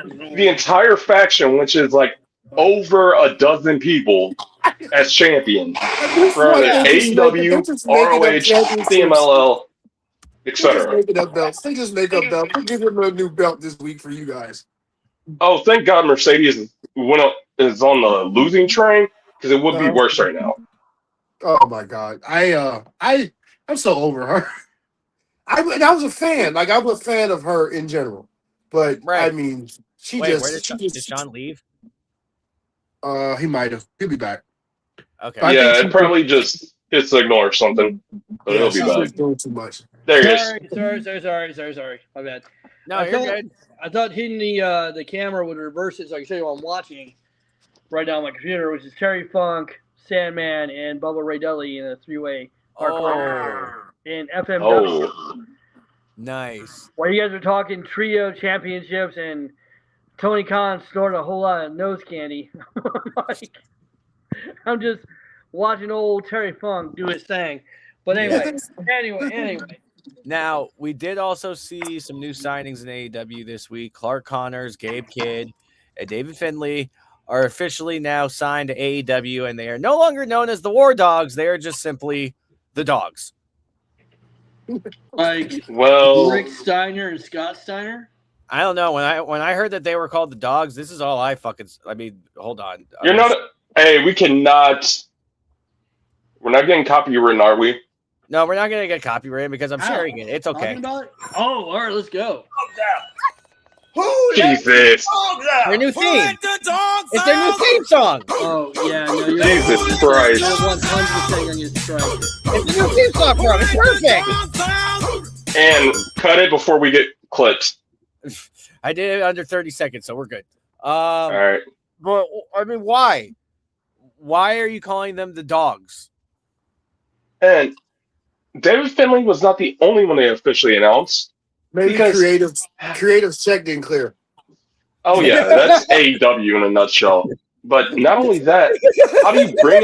The entire faction, which is like over a dozen people as champion At this for point, the they're just AEW, making up ROH, championships. CMLL, They're just etc. making up belts. They just make up belts. We'll give him a new belt this week for you guys. Oh, thank God Mercedes is on the losing train because it would be worse right now. Oh my God, I'm so over her. I was a fan. Like I'm a fan of her in general, but Right. I mean, Wait, where did Sean leave? He might have. He'll be back. Okay. I Yeah, think it probably just hit signal or something, but Yeah, he'll be she's back. just doing too much. There he is. Sorry. My bad. No, I you're thought- good. I thought hitting the camera would reverse it so I can show you what I'm watching right now on my computer, which is Terry Funk, Sandman, and Bubba Ray Dudley in a three-way hardcore in FMW. Oh, Nice. While you guys are talking trio championships and Tony Khan snorted a whole lot of nose candy, like, I'm just watching old Terry Funk do his thing. But anyway. Now, we did also see some new signings in AEW this week. Clark Connors, Gabe Kidd, and David Finlay are officially now signed to AEW, and they are no longer known as the War Dogs. They are just simply the Dogs. Like well, Rick Steiner and Scott Steiner. I don't know. When I heard that they were called the Dogs, this is all I mean, hold on. you're not. Hey, we're not getting copywritten, are we? No, we're not going to get copyrighted because I'm sharing it. It's okay. Talking about it? Oh, all right, let's go. Jesus. Their new theme. It's their new theme song. Oh, yeah, no, you're Jesus Christ. You're 100% on your strike. It's the new theme song for them. It's perfect. And cut it before we get clipped. I did it under 30 seconds, so we're good. All right. But I mean, why? Why are you calling them the Dogs? And David Finlay was not the only one they officially announced. Maybe Because- creative check didn't clear. Oh yeah, that's AEW in a nutshell. But not only that, how do you bring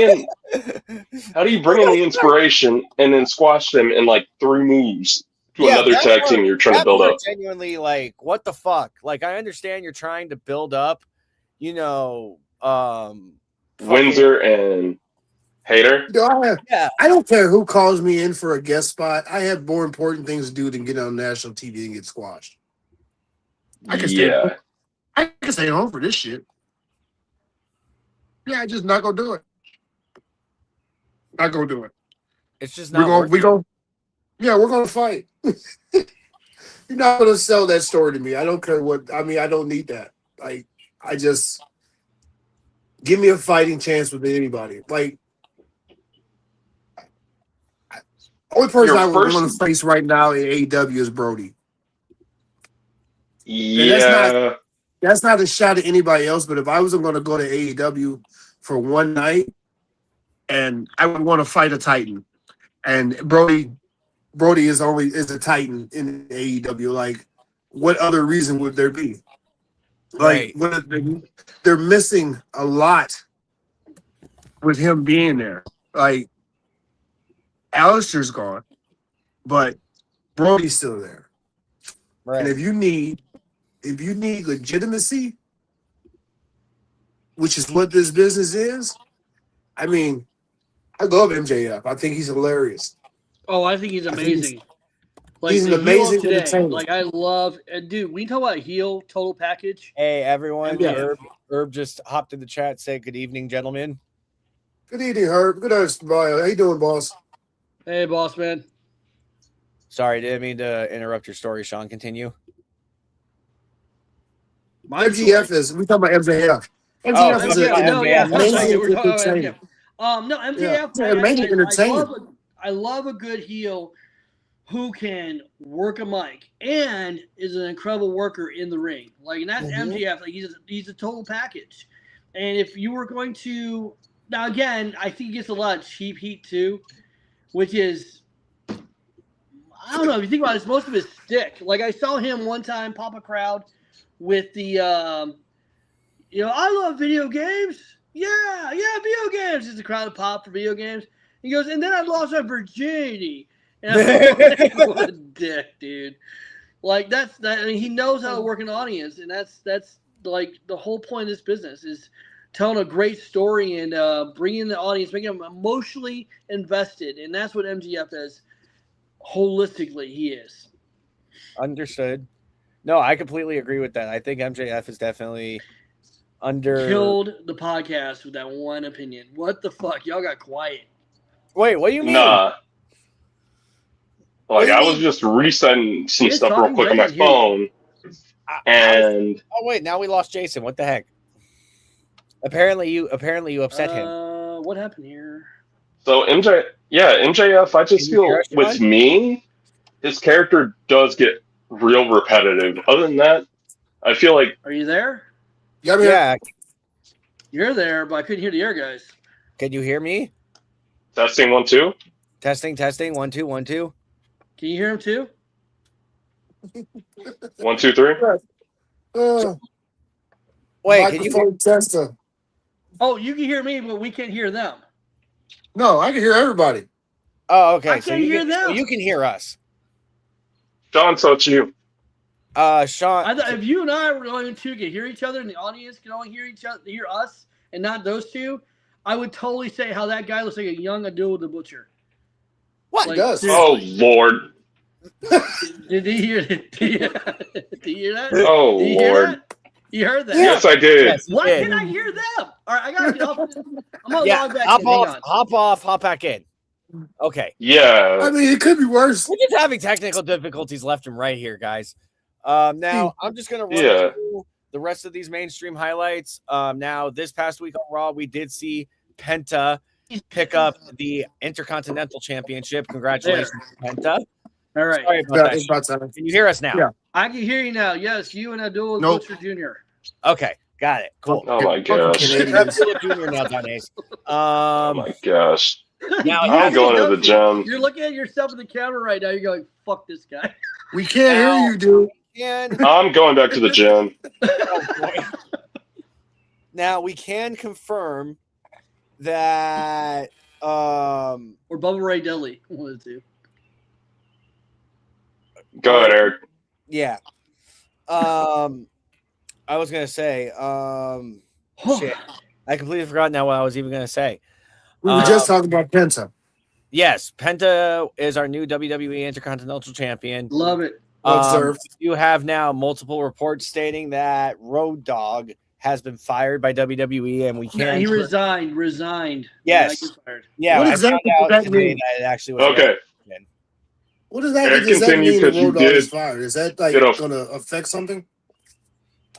in the inspiration and then squash them in like 3 moves to another that tag part- team you're trying to that build part up? Genuinely, like, what the fuck? Like, I understand you're trying to build up, Windsor and Hater. I don't care who calls me in for a guest spot. I have more important things to do than get on national TV and get squashed. I can stay home for this shit. Yeah, I just not gonna do it. Not gonna do it. It's just not. We're gonna fight. You're not gonna sell that story to me. I don't care what. I mean, I don't need that. Like, I just give me a fighting chance with anybody. Like, only person I would want to face right now in AEW is Brody. Yeah. That's not a shot at anybody else, but if I was going to go to AEW for one night, and I would want to fight a Titan, and Brody is a Titan in AEW. Like, what other reason would there be? Like, they're missing a lot with him being there. Like, Alistair's gone, but Brody's still there. Right. And if you need legitimacy, which is what this business is, I mean, I love MJF. I think he's hilarious. Oh, I think he's amazing. He's an the heel amazing of today, entertainer. like, I love, dude, we talk about heel total package. Hey, everyone. Yeah. Herb just hopped in the chat. Say good evening, gentlemen. Good evening, Herb. Good afternoon, Brian. How you doing, boss? Hey, boss man. Sorry, didn't mean to interrupt your story, Sean. Continue. My MGF is, we talking about MJF. Oh, MJF is MJF, no, yeah, MJF. that's right. amazing We're talking about entertainer. MJF. No, MJF. Yeah, amazing entertainer. I love a good heel who can work a mic and is an incredible worker in the ring. Like, and that's MJF. Like, he's a total package. And if you were going to, now again, I think he gets a lot of cheap heat too, which is, I don't know, if you think about it, it's most of his stick. Like, I saw him one time pop a crowd with the, I love video games. Yeah, video games. It's a crowd of pop for video games. He goes, and then I lost my virginity. And I'm like, what a dick, dude. Like, that's that. I mean, he knows how to work an audience, and that's like the whole point of this business is telling a great story and bringing the audience, making them emotionally invested, and that's what MGF is. Holistically, he is. Understood. No, I completely agree with that. I think MJF is definitely Killed the podcast with that one opinion. What the fuck? Y'all got quiet. Wait, what do you mean? Nah. What do Like, you I mean? was just resetting some It's stuff real talking quick on my great here. phone. And Oh wait, now we lost Jason. What the heck? Apparently you upset him. What happened here? so MJF, I just Can you hear feel us, with Sean? me, his character does get real repetitive. Other than that, I feel like Are you there? Yeah, I'm here. Yeah. You're there, but I couldn't hear the air guys. Can you hear me? testing 1 2. Testing. 1 2 1 2. Can you hear him too? 1 2 3. Wait, can you? Microphone tester. Oh, you can hear me, but we can't hear them. No, I can hear everybody. Oh, okay. I So can't you hear can, them. so you can hear us. John, so it's you. Sean. I thought if you and I were the only two can hear each other, and the audience can only hear hear us, and not those two, I would totally say how that guy looks like a young Abdul the Butcher. What? Like, does. Oh Lord. Did he hear? Did you hear that? Oh Did you hear Lord. that? You heard that? Yes, I did. Yes, Why yeah. can't I hear them? All right, I gotta get off. I'm gonna Yeah, log back hop in. Hang off, on. hop off, hop back in. Okay. Yeah. I mean, it could be worse. We're just having technical difficulties left and right here, guys. Now I'm just gonna run Yeah. through the rest of these mainstream highlights. Now this past week on Raw, we did see Penta pick up the Intercontinental Championship. Congratulations, Penta. All right, Sorry about Yeah, that. it's about time. Can you hear us now? Yeah. I can hear you now. Yes, you and Abdul Nope. Butcher Jr. Okay, got it. Cool. Oh my Fucking gosh. Canadians. Abdullah Jr. now, Danes. Oh my gosh. Now, You I'm going to the gym. You're looking at yourself in the camera right now. You're going, "Fuck this guy." We can't Now- hear you, dude. and I'm going back to the gym. oh boy. Now we can confirm that Or Bubba Ray Dudley. One of the two. Go ahead, Eric. yeah. I was gonna say, shit. I completely forgot now what I was even gonna say. We were just talking about Penta. Yes, Penta is our new WWE Intercontinental Champion. Love it. Observed. You have now multiple reports stating that Road Dogg has been fired by WWE, and we Yeah, can't. he resigned. Yes. Yeah, he got fired. Yeah, What I exactly found does out that today mean? that it actually was. Okay. What does that, Eric, does that continue, mean? The 'cause you Road Dogg is did fired. Is that like get off- going to affect something?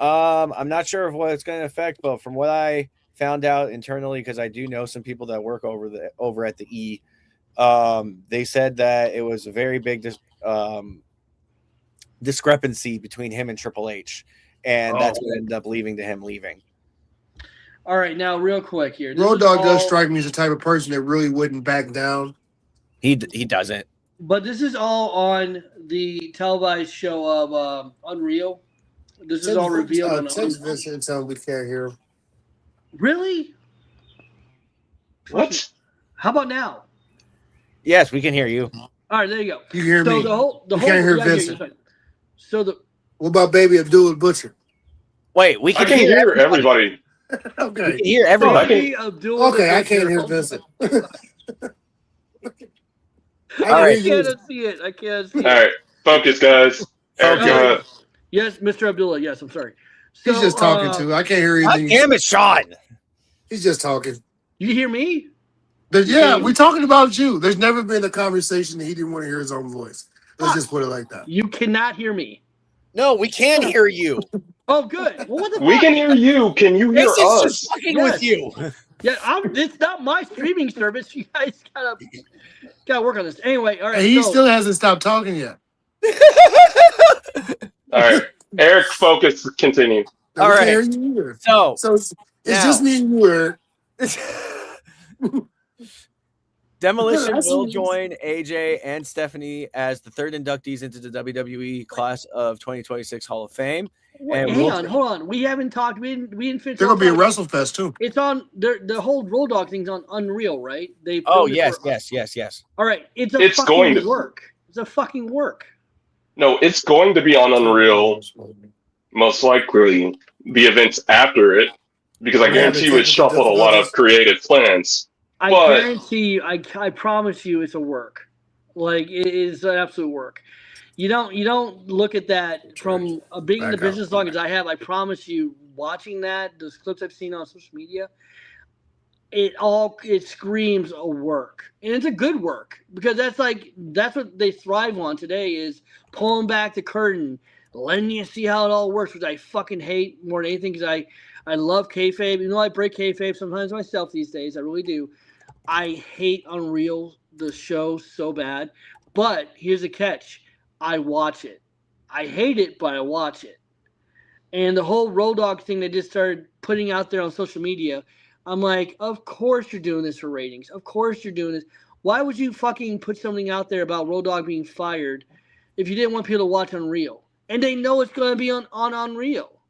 I'm not sure of what it's going to affect, but from what I found out internally, because I do know some people that work over at the E, they said that it was a very big discrepancy between him and Triple H, and that's what ended up leading to him leaving. All right, now real quick here. This Road is Dogg all- does strike me as the type of person that really wouldn't back down. He doesn't. But this is all on the televised show of Unreal. This is all revealed on Text Vincent and tell him we can't hear him. Really? What? How about now? Yes, we can hear you. All right, there you go. You can hear So me. the whole You can't hear yeah, I hear you, Vincent. it's fine. So the What about Baby Abdullah Butcher? Wait, we I can, can hear hear everybody. We Okay. can hear everybody. Baby Abdul Okay, I the can't hear Butcher. Vincent. I All right. hear you. can't see it. I can't see All it. right. Focus, guys. Eric, go ahead. Yes, Mr. Abdullah. Yes, I'm sorry. He's So, just talking to. I can't hear God anything. damn it, Sean! He's just talking. You hear me? Yeah, we're talking about you. There's never been a conversation that he didn't want to hear his own voice. Let's just put it like that. You cannot hear me. No, we can hear you. Oh, good. Well, what the We fuck? can hear you. Can you hear Jason's us? just fucking Yes. with you. Yeah, it's not my streaming service. You guys gotta work on this. Anyway, all right. And he so, still hasn't stopped talking yet. All right, Eric, focus. Continue. No, All we can't right. hear you either. So So it's Now- just me and you, Eric. Demolition I will see. join AJ and Stephanie as the third inductees into the WWE class of 2026 Hall of Fame. And hold on. We haven't talked. We didn't finish. They're gonna be a talking. WrestleFest too. It's on the whole Road Dogg thing's on Unreal, right? They Oh filmed it yes, for- yes. All right, it's It's fucking going to- work. It's a fucking work. No, it's going to be on Unreal. Most likely, the events after it, because I Yeah, guarantee you but it shuffled a lot of creative plans. I But- guarantee you. I promise you, it's a work. Like it is an absolute work. You don't look at that from being in the Back up. business as long as I have. I promise you, watching that, those clips I've seen on social media, it screams a work, and it's a good work because that's what they thrive on today is pulling back the curtain, letting you see how it all works, which I fucking hate more than anything because I love kayfabe. Even though I break kayfabe sometimes myself these days, I really do. I hate Unreal, the show, so bad. But here's the catch. I watch it. I hate it, but I watch it. And the whole Road Dogg thing they just started putting out there on social media, I'm like, of course you're doing this for ratings. Of course you're doing this. Why would you fucking put something out there about Road Dogg being fired if you didn't want people to watch Unreal? And they know it's going to be on Unreal.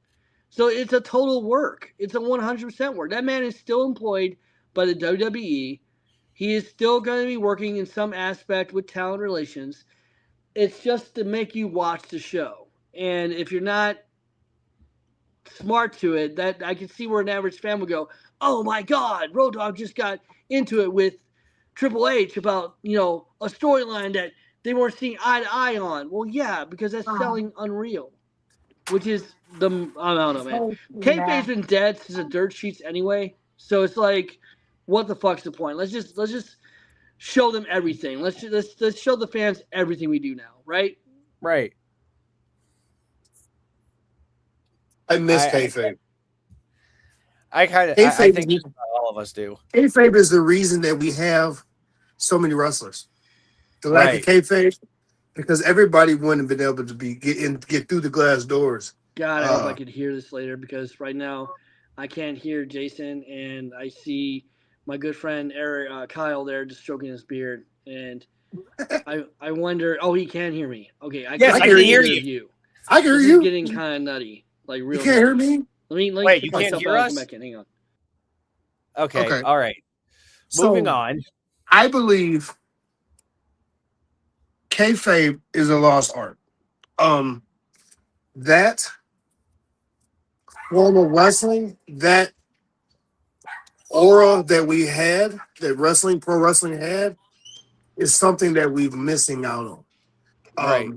So it's a total work. It's a 100% work. That man is still employed by the WWE. He is still going to be working in some aspect with talent relations. It's just to make you watch the show. And if you're not smart to it, that I can see where an average fan would go, oh my God, Road Dogg just got into it with Triple H about, a storyline that they weren't seeing eye to eye on. Well, yeah, because that's selling Unreal, which is I don't know, man. Kayfabe's been dead since the dirt sheets anyway, so it's like, what the fuck's the point? Let's just show them everything. Let's show the fans everything we do now, right? Right. I miss I- kayfabe. I kind of I Kayfabe think is- all of us do. Kayfabe is the reason that we have so many wrestlers. The lack of kayfabe, because everybody wouldn't have been able to get through the glass doors. God, I hope I could hear this later because right now I can't hear Jason and I see my good friend Eric Kyle there just stroking his beard and I wonder. Oh, he can hear me. Okay, Yes, I can hear either you. of I can hear This you. is getting kind of nutty, like real. You can't hear nutty. me? Let me Wait, you kick can't myself hear out and us? come back in. Hang on. Okay. Okay. All right. So, Moving on. I believe kayfabe is a lost art. That form of wrestling, that aura that we had, that pro wrestling had, is something that we're missing out on. Right.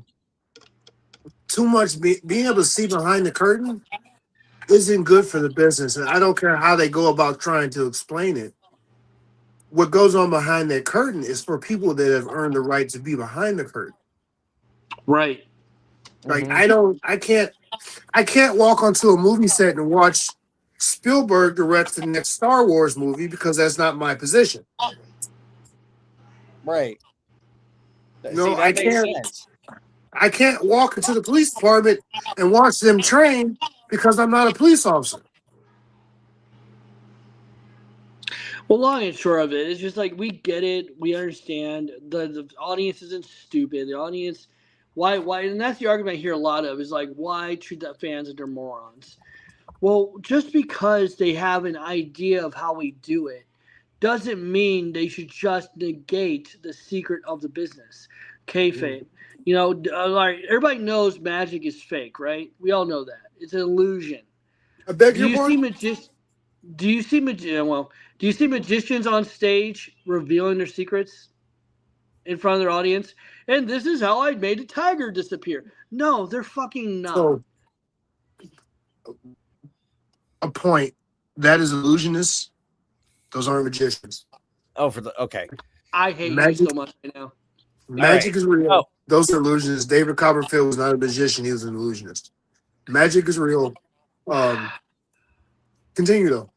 Too much being able to see behind the curtain isn't good for the business, and I don't care how they go about trying to explain it. What goes on behind that curtain is for people that have earned the right to be behind the curtain. Right. Like Mhm. I can't walk onto a movie set and watch Spielberg direct the next Star Wars movie because that's not my position. Right. No, See, that I makes can't. sense. I can't walk into the police department and watch them train because I'm not a police officer. Well, long and short of it, it's just like we get it, we understand. The audience isn't stupid. The audience, why, and that's the argument I hear a lot of is like, why treat the fans like they're morons? Well, just because they have an idea of how we do it, doesn't mean they should just negate the secret of the business, kayfabe. Like everybody knows magic is fake, right? We all know that it's an illusion. I beg Do your you see pardon? Do you see magicians on stage revealing their secrets in front of their audience? And this is how I made a tiger disappear. No, they're fucking not. So, a point that is illusionists. Those aren't magicians. Oh, for the okay. I hate you Magic, so much right now. magic is real. Oh. Those are illusions. David Copperfield was not a magician; he was an illusionist. Magic is real. Continue though.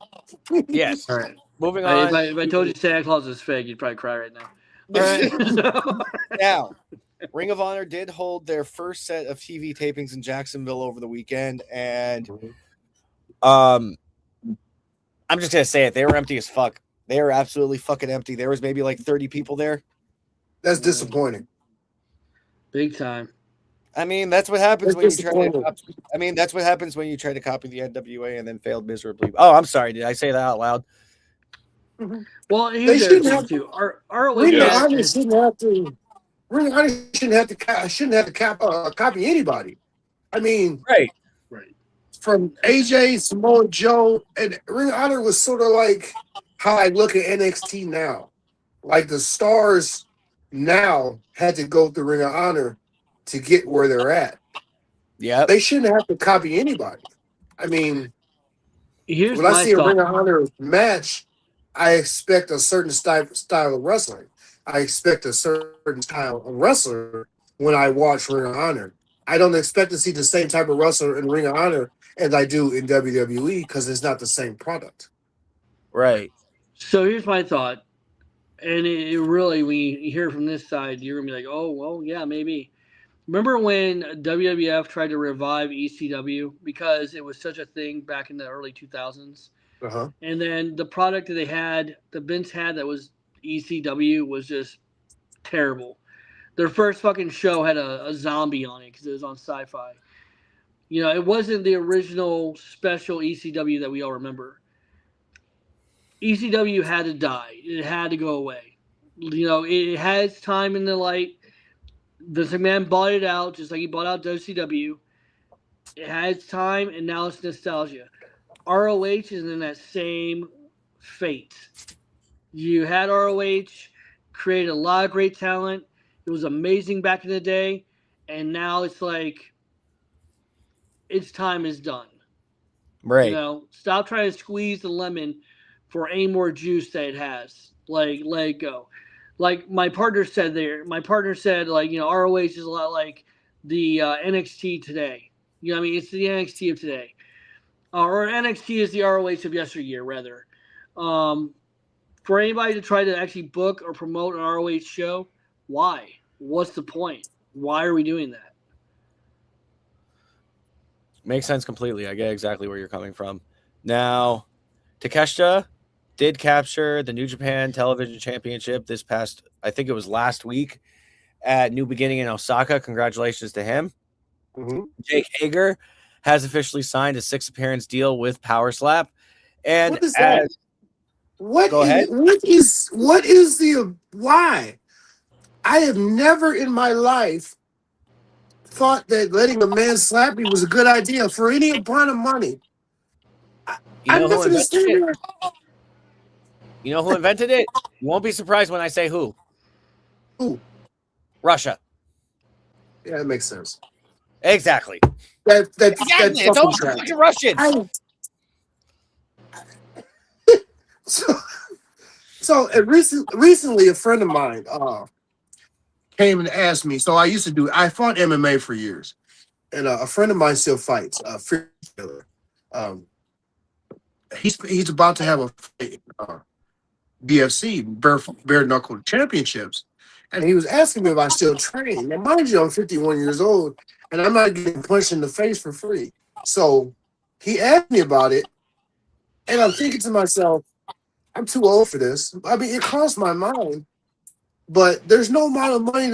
Yes. All right. Moving If on. I told you Santa Claus is fake, you'd probably cry right now. All right. Now, Ring of Honor did hold their first set of TV tapings in Jacksonville over the weekend, and I'm just gonna say it. They were empty as fuck. They were absolutely fucking empty. There was maybe like 30 people there. That's disappointing. Big time. I mean, that's what happens That's when you try to. disappointing. I mean, that's what happens when you try to copy the NWA and then failed miserably. Oh, I'm sorry. Did I say that out loud? Well, They here's the shouldn't other have thing too. Our Ring of Yeah. Honor shouldn't have to. Ring of Honor shouldn't have to copy anybody. I mean, Right. from AJ, Samoa Joe, and Ring of Honor was sort of like how I look at NXT now. Like the stars now had to go through Ring of Honor to get where they're at. Yeah. They shouldn't have to copy anybody. I mean, Here's when I my see a Ring thought. of Honor match, I expect a certain style of wrestling. I expect a certain style of wrestler when I watch Ring of Honor. I don't expect to see the same type of wrestler in Ring of Honor as I do in WWE because it's not the same product. Right. So here's my thought, and it really, when you hear from this side, you're gonna be like, "Oh, well, yeah, maybe." Remember when WWF tried to revive ECW because it was such a thing back in the early 2000s, Uh-huh. and then the product that they had, that Vince had, that was ECW, was just terrible. Their first fucking show had a zombie on it because it was on Sci-Fi. You know, it wasn't the original special ECW that we all remember. ECW had to die. It had to go away. You know, it had its time in the light. Vince McMahon bought it out, just like he bought out WCW. It had its time, and now it's nostalgia. ROH is in that same fate. You had ROH, created a lot of great talent. It was amazing back in the day, and now it's like its time is done. Right. You know, stop trying to squeeze the lemon for any more juice that it has. Like, let it go. Like my partner said like, you know, ROH is a lot like the NXT today. You know what I mean? It's the NXT of today. Or NXT is the ROH of yesteryear, rather. For anybody to try to actually book or promote an ROH show, why? What's the point? Why are we doing that? Makes sense completely. I get exactly where you're coming from. Now, Takeshita did capture the New Japan Television Championship this past, I think it was last week at New Beginning in Osaka. Congratulations to him. Mm-hmm. Jake Hager has officially signed a 6-appearance deal with Power Slap. And What is that? as Go ahead. What is the why? I have never in my life thought that letting a man slap me was a good idea for any amount of money. you know who invented it? here. You know who invented it? You won't be surprised when I say who. Who? Russia. Yeah, that makes sense. Exactly. Exactly. That's It's all fucking fucking Russians. So recently, a friend of mine came and asked me. So I fought MMA for years, and a friend of mine still fights. He's about to have a fight, BFC bare knuckle championships, and he was asking me if I still train. Now, mind you, I'm 51 years old, and I'm not getting punched in the face for free. So he asked me about it, and I'm thinking to myself, I'm too old for this. I mean, it crossed my mind, but there's no amount of money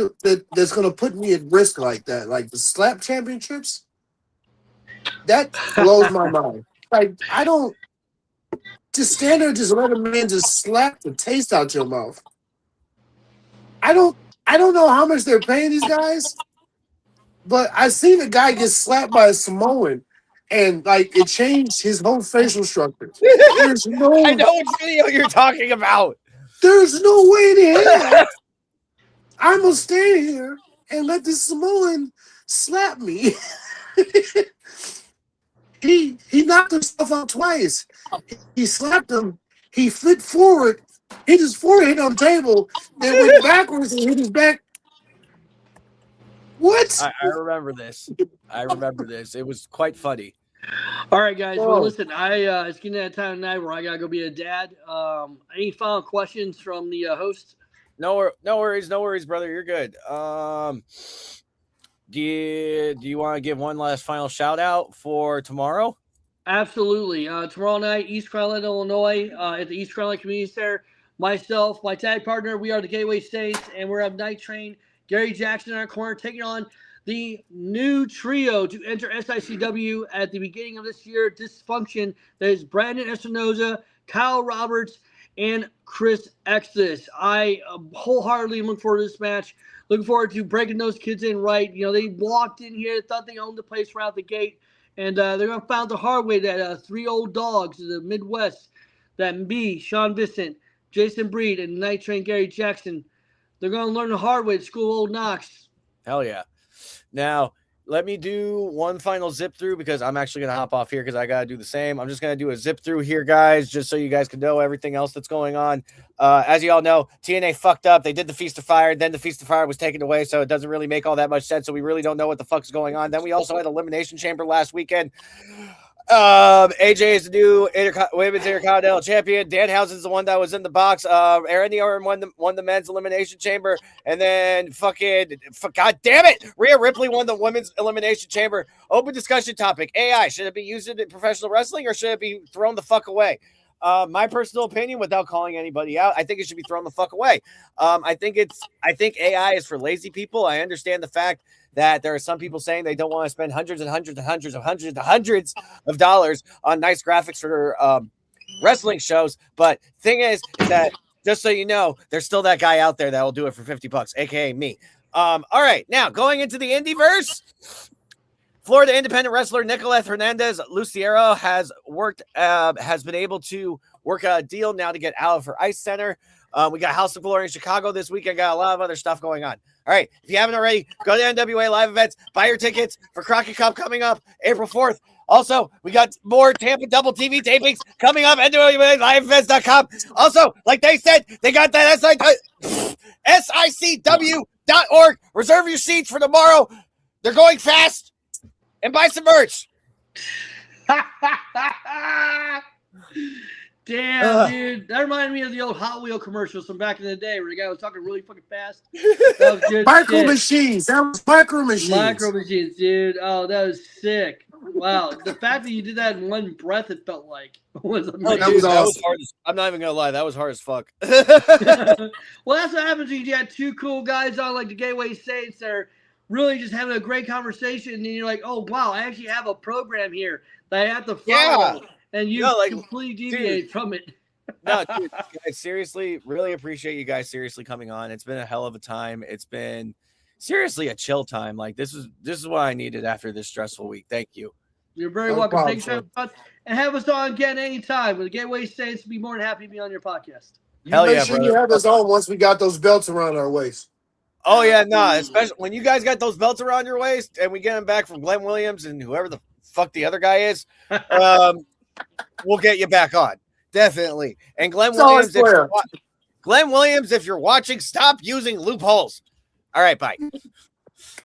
that's going to put me at risk like that. Like the slap championships, that blows my mind. Like, I don't just stand there and just let a man just slap the taste out your mouth. I don't know how much they're paying these guys, but I seen a guy get slapped by a Samoan, and like it changed his whole facial structure. There's no, I know which video you're talking about. there's no way in hell I'm gonna stand here and let this Samoan slap me. He knocked himself out twice. He slapped him. He flipped forward hit his forehead on the table, then went backwards and hit his back. What? I remember this. I remember this. It was quite funny. All right, guys. Oh. Well, listen, it's getting that time of night where I gotta go be a dad. Any final questions from the host? No worries, brother. You're good. Do you want to give one last final shout out for tomorrow? Absolutely. Tomorrow night, East Carolina, Illinois, at the East Carolina Community Center. Myself, my tag partner, we are the Gateway Saints, and we're at Night Train. Gary Jackson in our corner, taking on the new trio to enter SICW at the beginning of this year. Dysfunction. That is Brandon Espinoza, Kyle Roberts, and Chris Exodus. I wholeheartedly look forward to this match. Looking forward to breaking those kids in right. You know, they walked in here, thought they owned the place right out the gate. And they're going to find the hard way that 3 old dogs in the Midwest, that me, Sean Vincent, Jason Breed, and Night Train Gary Jackson, they're going to learn the hard way at School Old Knox. Hell yeah. Now, let me do one final zip through because I'm actually going to hop off here because I got to do the same. I'm just going to do a zip through here, guys, just so you guys can know everything else that's going on. As you all know, TNA fucked up. They did the Feast of Fire. Then the Feast of Fire was taken away, so it doesn't really make all that much sense. So we really don't know what the fuck's going on. Then we also had Elimination Chamber last weekend. AJ is the new women's Intercontinental Champion. Danhausen's the one that was in the box. Randy Orton won the men's Elimination Chamber, and then God damn it, Rhea Ripley won the women's Elimination Chamber. Open discussion topic: AI, should it be used in professional wrestling or should it be thrown the fuck away? My personal opinion, without calling anybody out, I think it should be thrown the fuck away. I think AI is for lazy people. I understand the fact that there are some people saying they don't want to spend hundreds of dollars on nice graphics for wrestling shows. But thing is that, just so you know, there's still that guy out there that will do it for $50, aka me. All right, now going into the Indieverse. Florida independent wrestler Nicolette Hernandez Luciero has been able to work a deal now to get out of her Ice Center. We got House of Glory in Chicago this weekend. Got a lot of other stuff going on. All right, if you haven't already, go to NWA live events, buy your tickets for Crockett Cup coming up April 4th. Also, we got more Tampa Double TV tapings coming up, NWALiveEvents.com. Also, like they said, they got that SICW.org. Reserve your seats for tomorrow. They're going fast. And buy some merch. Damn, dude. That reminded me of the old Hot Wheel commercials from back in the day where the guy was talking really fucking fast. That was good Micro shit. machines. That was micro machines. Micro machines, dude. Oh, that was sick. Wow. The fact that you did that in one breath, it felt like was amazing. That was awesome. hard I'm not even going to lie. That was hard as fuck. Well, that's what happens when you got two cool guys on like the Gateway Saints that are really just having a great conversation, and you're like, oh, wow, I actually have a program here that I have to follow. Yeah. And you completely deviate from it. No, dude, guys, seriously, really appreciate you guys seriously coming on. It's been a hell of a time. It's been seriously a chill time. Like this is what I needed after this stressful week. Thank you. You're very No welcome. problem, Thanks for and have us on again anytime. With the Gateway Saints, be more than happy to be on your podcast. Hell Make yeah, sure brother. you have us on once we got those belts around our waist. Oh yeah, no, especially when you guys got those belts around your waist and we get them back from Glenn Williams and whoever the fuck the other guy is. We'll get you back on. Definitely. And Glenn Williams, if you're watching, stop using loopholes. All right, bye.